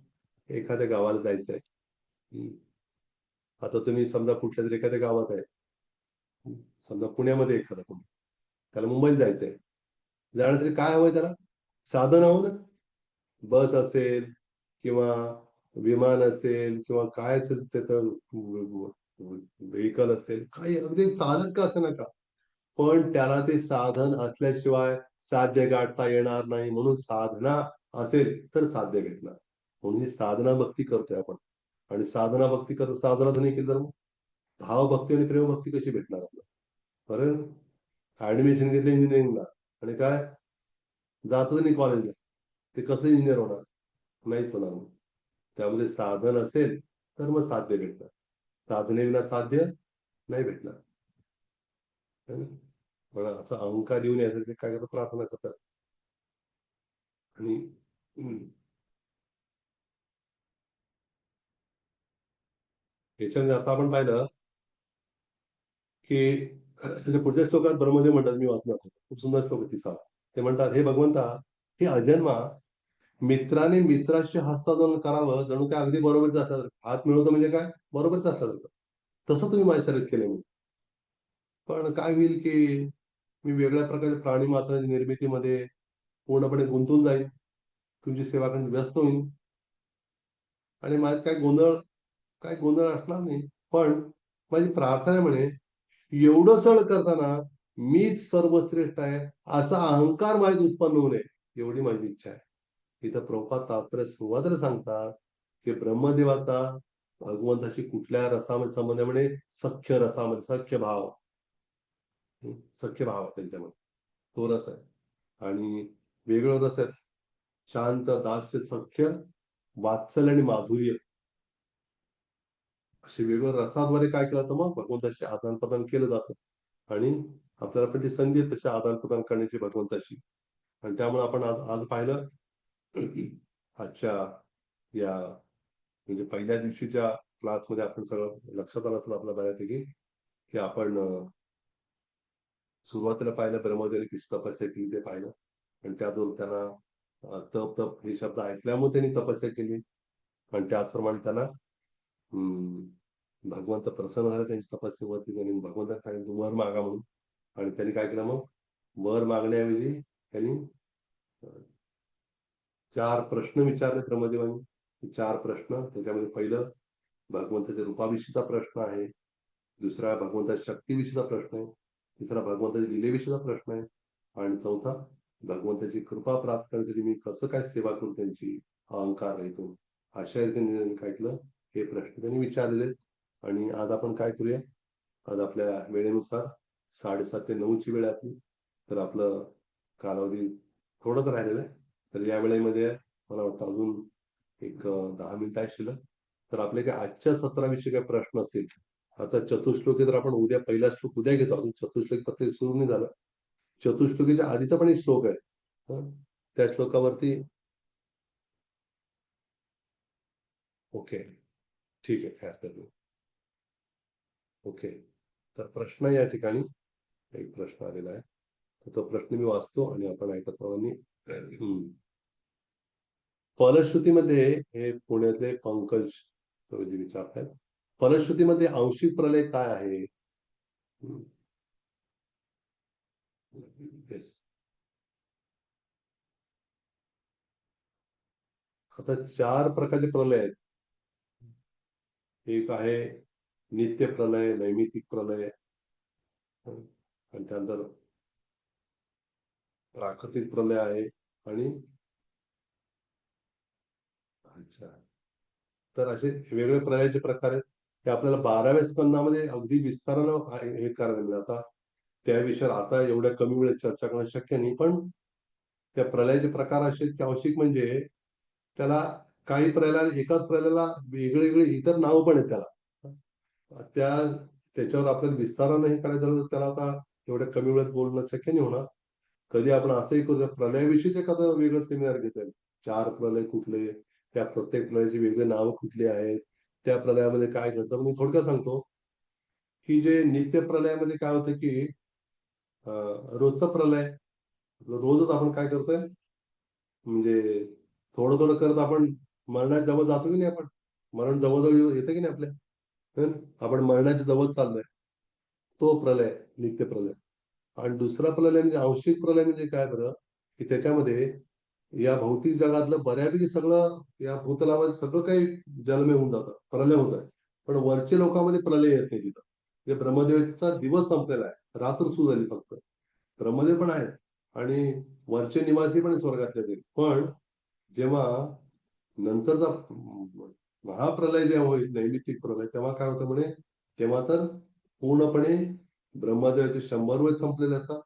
एखाद्या गावाला जायचंय. आता तुम्ही समजा कुठल्या तरी एखाद्या गावात आहे, समजा पुण्यामध्ये एखादा कोणी, त्याला मुंबईत जायचंय. जाण्यासाठी काय हवंय त्याला? साधन हवं ना. बस असेल किंवा विमान असेल किंवा काय असेल त्याचं व्हेकल असेल, काही अगदी साधन का असे नका, पण त्याला ते साधन असल्याशिवाय साध्य गाठता येणार नाही. म्हणून साधना असेल तर साध्य भेटणार. म्हणून ही साधना भक्ती करतोय आपण. आणि साधना भक्ती करत साधना धनी केली तर मग भावभक्ती आणि प्रेमभक्ती कशी भेटणार आपल्याला? बरं, ऍडमिशन घेतलं इंजिनिअरिंगला आणि काय जातच नाही कॉलेजला, ते कसं इंजिनियर होणार? नाहीच होणार. मग त्यामध्ये साधन असेल तर मग साध्य भेटणार. साधनेविना साध्य नाही भेटणार. है ना? पण असा अहंकार येऊन यासाठी काय करतात, प्रार्थना करतात. आणि याच्यामध्ये आता आपण पाहिलं की त्याच्या पुढच्या श्लोकात ब्रह्मदेव म्हणतात, मी वाचणार खूप सुंदर श्लोक आहे 30. ते म्हणतात, हे भगवंता, हे अजन्मा मित्राने मित्राशी हस्तांदोलन करावं जणू काय अगदी बरोबरच असतात. हात मिळवतो म्हणजे काय बरोबरच असतात. तसं तुम्ही माझ्यासारखं केलं मी. पण काय होईल की मी वेगळ्या प्रकारे प्राणी मात्रांच्या निर्मितीमध्ये पूर्णपणे गुंतून जाईल, तुमची सेवा करण्यात व्यस्त होईल आणि माझ्यात काय गोंधळ असणार नाही. पण माझी प्रार्थना आहे म्हणे, एवढं सगळं करताना मीच सर्वश्रेष्ठ आहे असा अहंकार माझ्यात उत्पन्न होऊ नये, एवढी माझी इच्छा आहे. इथं प्रभुपाद तात्पर्य सुरुवातीला सांगतात की ब्रह्मदेवाचा भगवंताशी कुठल्या रसामध्ये संबंध आहे म्हणे? सख्य रसामध्ये, सख्य भाव. सख्य भाव आहे त्यांच्यामध्ये, तो रस आहे. आणि वेगळं रस आहेत, शांत, दास्य, सख्य, वात्सल्य आणि माधुर्य. असे वेगवेगळ्या रसाद्वारे काय केलं तर मग भगवंताशी आदान प्रदान केलं जातं. आणि आपल्याला पण ती संधी आहे तशी आदान प्रदान करण्याची भगवंताशी. आणि त्यामुळे आपण आज आज पाहिलं आजच्या या म्हणजे पहिल्या दिवशीच्या क्लासमध्ये आपण सगळं लक्षात आलं असेल आपल्या बऱ्यापैकी की आपण सुरुवातीला पाहिलं ब्रह्मदेवाने कशी तपस्या केली ते पाहिलं. आणि त्यातून त्यांना तप तप हे शब्द ऐकल्यामुळे त्यांनी तपस्या केली. आणि त्याचप्रमाणे त्यांना भगवंत प्रसन्न झाले त्यांची तपस्येवरती. त्यांनी भगवंताला सांगितलं वर मागा म्हणून. आणि त्यांनी काय केलं मग? वर मागण्याऐवजी त्यांनी 4 प्रश्न विचारले ब्रह्मदेवानी. 4 प्रश्न, त्याच्यामध्ये पहिलं भगवंताच्या रूपाविषयीचा प्रश्न आहे, दुसरा भगवंताच्या शक्तीविषयीचा प्रश्न आहे, तिसरा भगवंताच्या लीलेविषयीचा प्रश्न आहे, आणि चौथा भगवंताची कृपा प्राप्त करण्यासाठी मी कसं काय सेवा करू त्यांची, अहंकार रहित. अशा रीतीने काय केलं, हे प्रश्न त्यांनी विचारलेले. आणि आज आपण काय करूया, आज आपल्या वेळेनुसार 7:30 ते 9 ची वेळ आपली. तर आपलं कालावधी थोडंच राहिलेलं आहे. तर या वेळेमध्ये मला वाटतं अजून एक 10 मिनिटं आहे शिल्लक. तर आपले काय आजच्या सत्राविषयी काही प्रश्न असतील. आता चतुश्लोकी तर आपण उद्या, पहिला श्लोक उद्या घेतो. अजून चतुश्लोकी प्रत्येक सुरू नाही झालं. चतुश्लोकीच्या आधीचा पण एक श्लोक आहे. त्या श्लोकावरती ओके, ठीक आहे, काय हरकत नाही. ओके, तर प्रश्न या ठिकाणी एक प्रश्न आलेला आहे. तर तो प्रश्न मी वाचतो आणि आपण ऐकत राहू. फलश्रुतीमध्ये हे पुण्यातले पंकज जे विचारतायत, फलश्रुतीमध्ये आंशिक प्रलय काय आहे? येस. आता 4 प्रकारचे प्रलय आहेत. एक आहे नित्य प्रलय, नैमितिक प्रलय, आणि त्यानंतर प्राकृतिक प्रलय आहे. आणि अच्छा, तर असे वेगवेगळे प्रलयाचे प्रकार आहेत. हे आपल्याला 12व्या स्कंदामध्ये अगदी विस्तारानं हे करायला मिळेल. आता त्या विषयावर आता एवढ्या कमी वेळेत चर्चा करणं शक्य नाही. पण त्या प्रलयाचे प्रकार असे आहेत की आंशिक म्हणजे त्याला काही प्रलयाला, एकाच प्रलयाला वेगवेगळी इतर नावं पण आहेत त्याला. त्याच्यावर आपल्याला विस्तारानं हे करायचं झालं तर त्याला आता एवढ्या कमी वेळात बोलणं शक्य नाही होणार. कधी आपण असंही करू, प्रलयाविषयीच एखादं वेगळं सेमिनार घेता येईल. 4 प्रलय कुठले, त्या प्रत्येक प्रलयाची वेगळी नावं कुठली आहेत, त्या प्रलयामध्ये काय घडतं. मी थोडक्यात सांगतो की जे नित्य प्रलयामध्ये काय होतं की रोजचा प्रलय, रोजच आपण काय करतोय, म्हणजे थोडं थोडं करत आपण मरणाच्या जवळ जातो की नाही. आपण मरण जवळजवळ येतं की नाही आपल्या, है ना? आपण मरणाच्या जवळ चाललोय, तो प्रलय नित्य प्रलय. आणि दुसरा प्रलय म्हणजे आंशिक प्रलय म्हणजे काय बरं, की त्याच्यामध्ये या भौतिक जगातलं बऱ्यापैकी सगळं या भूतलामध्ये सगळं काही जलमय होऊन जातं, प्रलय होत आहे. पण वरच्या लोकांमध्ये प्रलय येत नाही तिथं. म्हणजे ब्रह्मदेवाचा दिवस संपलेला आहे, रात्र सुरू झाली फक्त. ब्रह्मदेव पण आहेत आणि वरचे निवासी पण स्वर्गातले ते. पण जेव्हा नंतरचा महाप्रलय जेव्हा होईल, नैमित्तिक प्रलय, तेव्हा काय होतं म्हणे, तेव्हा तर पूर्णपणे ब्रह्मदेवाचे 100 वर्ष संपलेले असतात,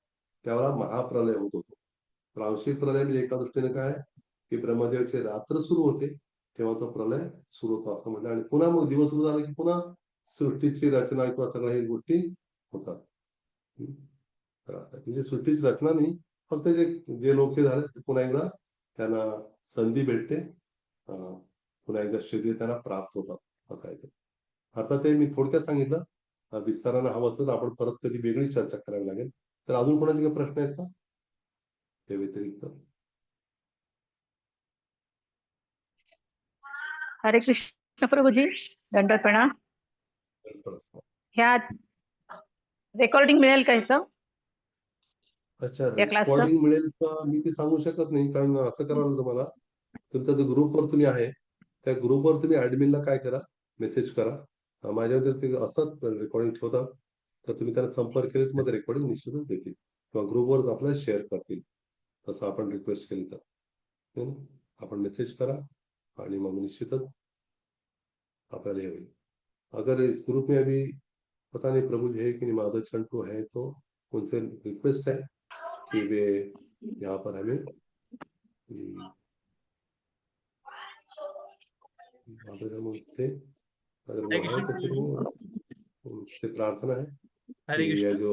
त्यावेळेला महाप्रलय होत होतो. प्रांशिक प्रलय म्हणजे एका दृष्टीने काय, की ब्रह्मदेवाची रात्र सुरू होते तेव्हा तो प्रलय सुरू होतो असं म्हटलं, आणि पुन्हा मग दिवस सुरू झाला की पुन्हा सृष्टीची रचना किंवा सगळ्या ही गोष्टी होतात. तर असं म्हणजे सृष्टीची रचना नाही, फक्त जे जे लोक हे झाले ते पुन्हा एकदा त्यांना संधी भेटते, पुन्हा एकदा शरीर त्यांना प्राप्त होतात असं आहे ते. अर्थात ते मी थोडक्यात सांगितलं, विस्तारानं हवं तर आपण परत कधी वेगळी चर्चा करावी लागेल. तर अजून कोणाचे काही प्रश्न आहेत का त्या व्यतिरिक्त? हरे कृष्ण प्रभुजी, दंडवत प्रणाम. ह्या रेकॉर्डिंग मिळेल का ह्याचं? अच्छा, या क्लासचं? रेकॉर्डिंग मिळेल का मी ते सांगू शकत नाही, कारण असं करावं तुम्हाला, तुमचा जो ग्रुपवर तुम्ही आहे त्या ग्रुपवर तुम्ही ऍडमिनला काय करा, मेसेज करा. माझ्या जर ते असतात रेकॉर्डिंग ठेवतात तर तुम्ही त्यांना संपर्क केले तर मग रेकॉर्डिंग निश्चितच देतील किंवा ग्रुपवर आपल्याला शेअर करतील, तसं आपण रिक्वेस्ट केली तर. आपण मेसेज करा आणि मग निश्चितच आपल्याला हे होईल. अगर इस ग्रुप में अभी पता नहीं प्रभु जी है कि नहीं, माधव चंटू है, तो उनसे रिक्वेस्ट है कि वे यहाँ पर हमें थे, अगर वो है तो फिर वो उनसे प्रार्थना है हरे कि यह कृष्ण। जो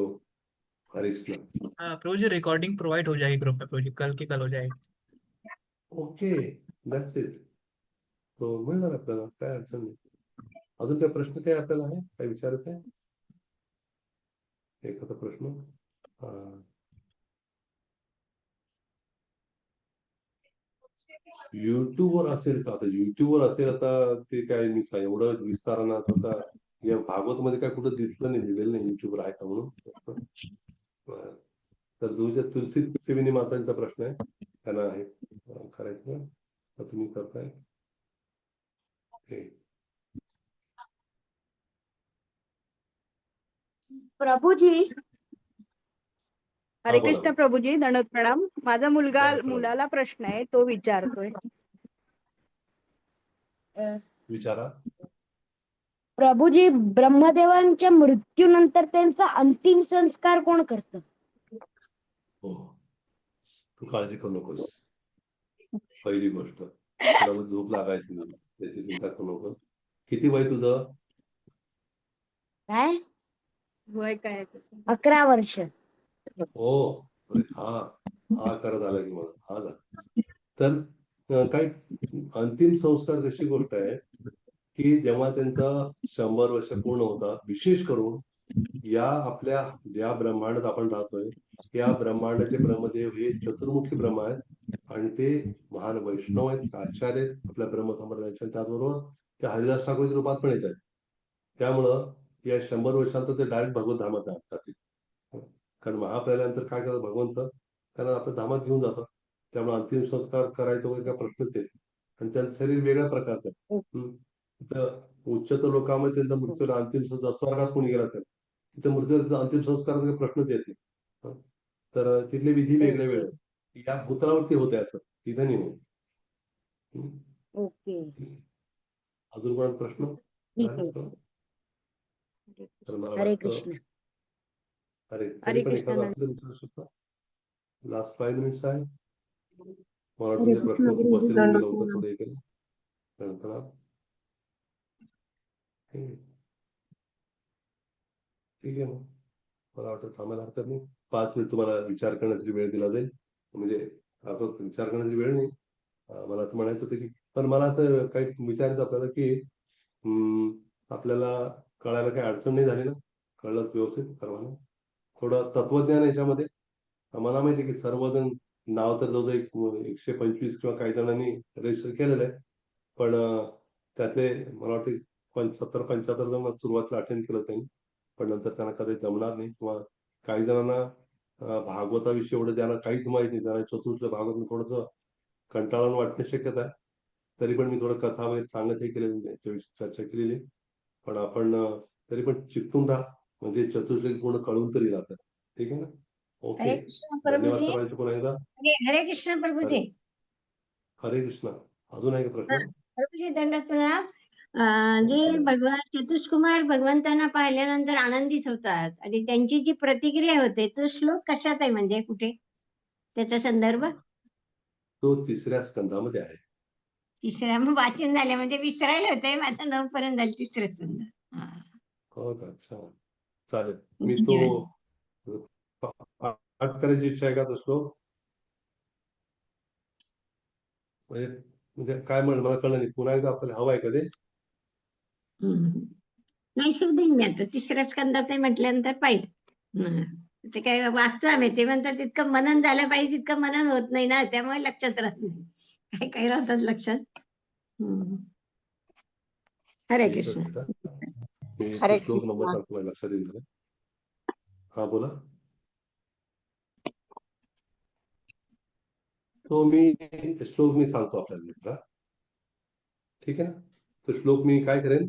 हरे कृष्ण। हाँ प्रभु जी, रिकॉर्डिंग प्रोवाइड हो जाएगी ग्रुप में प्रभु जी, कल की कल हो जाएगी। Okay, that's it. तो मिळणार आपल्याला, काय अडचण नाही. अजून काय प्रश्न काय आपल्याला आहे, काय विचारत आहे एखादा प्रश्न? युट्यूबवर असेल का? आता युट्यूबवर असेल, आता ते काय मी एवढं विस्तारानं आता या भागवत मध्ये काय कुठं दिसलं नाही, लिहिलेलं नाही युट्यूबवर आहे का म्हणून. तर तुमच्या तुलसी सेविनी मातांचा प्रश्न आहे, त्यांना आहे करायचं का तुम्ही करताय? प्रभुजी, हरे बोला कृष्ण प्रभुजी, दंडवत प्रणाम. माझा प्रणाम. मुलाला प्रश्न आहे, तो विचारतोय. विचारा. प्रभुजी, ब्रह्मदेवांच्या मृत्यूनंतर त्यांचा अंतिम संस्कार कोण करतं? हो, तू काळजी करू नकोस. पहिली गोष्ट, तुला मग झोप लागायची नाही, त्याची चिंता करू नकोस. किती वय तुझं? काय वय काय? 11 वर्ष. हो, अरे हा करत आला की मला हा झाला. तर काही अंतिम संस्कार कशी गोष्ट आहे की जेव्हा त्यांचा 100 वर्ष पूर्ण होतात, विशेष करून या आपल्या ज्या ब्रह्मांडात आपण राहतोय, या ब्रह्मांडाचे ब्रह्मदेव हे चतुर्मुखी ब्रह्म आहेत आणि ते महान वैष्णव आहेत, आचार्य आहेत आपल्या ब्रह्मसंप्रदायाच्या. त्याचबरोबर ते हरिदास ठाकूरच्या रूपात पण येत आहेत. त्यामुळं या 100 वर्षांत ते डायरेक्ट भगवत धामात जातील. कारण महाप्रलयानंतर काय करतात भगवंत, त्यांना आपल्या धामात घेऊन जातात. त्यामुळे अंतिम संस्कार करायचं वगैरे काय प्रश्नच आहे. आणि त्यांचं शरीर वेगळ्या प्रकारचं आहे. तर उच्चतर लोकांमध्ये त्यांचा मृत्यू अंतिम संस्कार, स्वर्गात कोणी गेला तर तिथे मृत्यू अंतिम संस्काराचा काही प्रश्नच येत नाही. तर तिथले विधी वेगळे वेगळे. या भूतलावरती होते असं, तिथे नाही होत. ओके, अजून कोणा प्रश्न? तर मला हरे वाटतं कृष्ण. अरे तरी हरे पण कृष्ण. एखादा असलं विचारू शकता. लास्ट 5 मिनिट्स आहे. मला वाटतं तुमचे प्रश्न खूप असेल, मी लवकर थोडे केले. ठीक आहे, मग मला वाटतं थांबायला हरकत नाही. 5 मिनिट तुम्हाला विचार करण्याची वेळ दिला जाईल. म्हणजे आता विचार करण्याची वेळ नाही, मला असं म्हणायचं होतं की, पण मला आता काही विचारायचं आपल्याला की आपल्याला कळायला काही अडचण नाही झाली ना? कळलंच व्यवस्थित सर्वांना? थोडं तत्वज्ञान याच्यामध्ये मला माहिती आहे की सर्वजण नाव तर जवळजवळ 125 किंवा काही जणांनी रजिस्टर केलेलं आहे, पण त्यातले मला वाटते 70-75 जण सुरुवातीला अटेंड केलं त्यांनी, पण नंतर त्यांना कधी जमणार नाही किंवा काही जणांना भागवताविषयी एवढं ज्यांना काहीच माहित नाही, त्यांना चतुर्थ भागवत थोडंसं कंटाळून वाटण्याची शक्यता आहे. तरी पण मी थोडं कथा वगैरे सांगत हे केलेली, त्याच्याविषयी चर्चा केलेली. पण आपण तरी पण चिकटून राहा, म्हणजे चतुर्थ पूर्ण कळून तरी राहतं. ठीक आहे ना? ओके, हरे कृष्ण धन्यवाद प्रभुजी. सर्वांचे पुन्हा एकदा. हरे कृष्ण प्रभुजी. हरे कृष्ण. अजून आहे का प्रश्न? प्रभुजी दंडवत प्रणाम. जे भगवान चतुष्कुमार भगवंतांना पाहिल्यानंतर आनंदित होतात आणि त्यांची जी प्रतिक्रिया होते तो श्लोक कशात आहे, म्हणजे कुठे त्याचा संदर्भ? तो 3ऱ्या स्कंदामध्ये आहे. तिसऱ्या मग वाचन झालं, म्हणजे विसरायला होतंय माझं 9 पर्यंत झालं तिसरं संद. हो का? अच्छा, चालेल. मी तो पाठ करायची इच्छा आहे का तो श्लोक? म्हणजे काय मला कळलं नाही. पुन्हा एकदा आपल्याला हवा आहे का ते? नाही देईन मी आता, तिसऱ्या स्कंदात आहे म्हटल्यानंतर पाहिजे. ते काय वाचतो आम्ही, ते म्हणतात तितकं मनन झालं पाहिजे, तितकं मनन होत नाही ना, त्यामुळे लक्षात राहत नाही. काय काय राहतात लक्षात. हरे कृष्ण. मी हरे तो श्लोक नंबर कृष्ण. सांगतो, माझ्या लक्षात येईल. हा बोला. तो श्लोक मी सांगतो आपल्याला मित्रा. ठीक आहे ना? तो श्लोक मी काय करेन,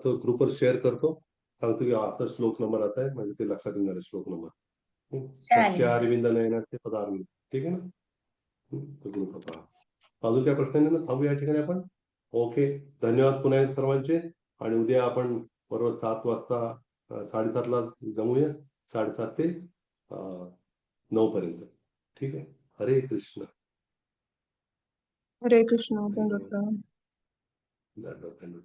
तो ग्रुपवर शेअर करतो, सांगतो की आता श्लोक नंबर आता आहे, म्हणजे ते लक्षात येणार आहे श्लोक नंबर. चालेल. अरविंद नयनाचे पदारविंद. ठीक आहे ना? तो ग्रुप पहा. अजून त्या प्रश्नांनी ना थांबू या ठिकाणी आपण. ओके, धन्यवाद पुन्हा एकदा सर्वांचे. आणि उद्या आपण बरोबर 7 वाजता 7:30ला जमूया, 7:30 ते 9 पर्यंत. ठीक आहे. हरे कृष्ण. हरे कृष्ण. धन्यवाद. धन्यवाद.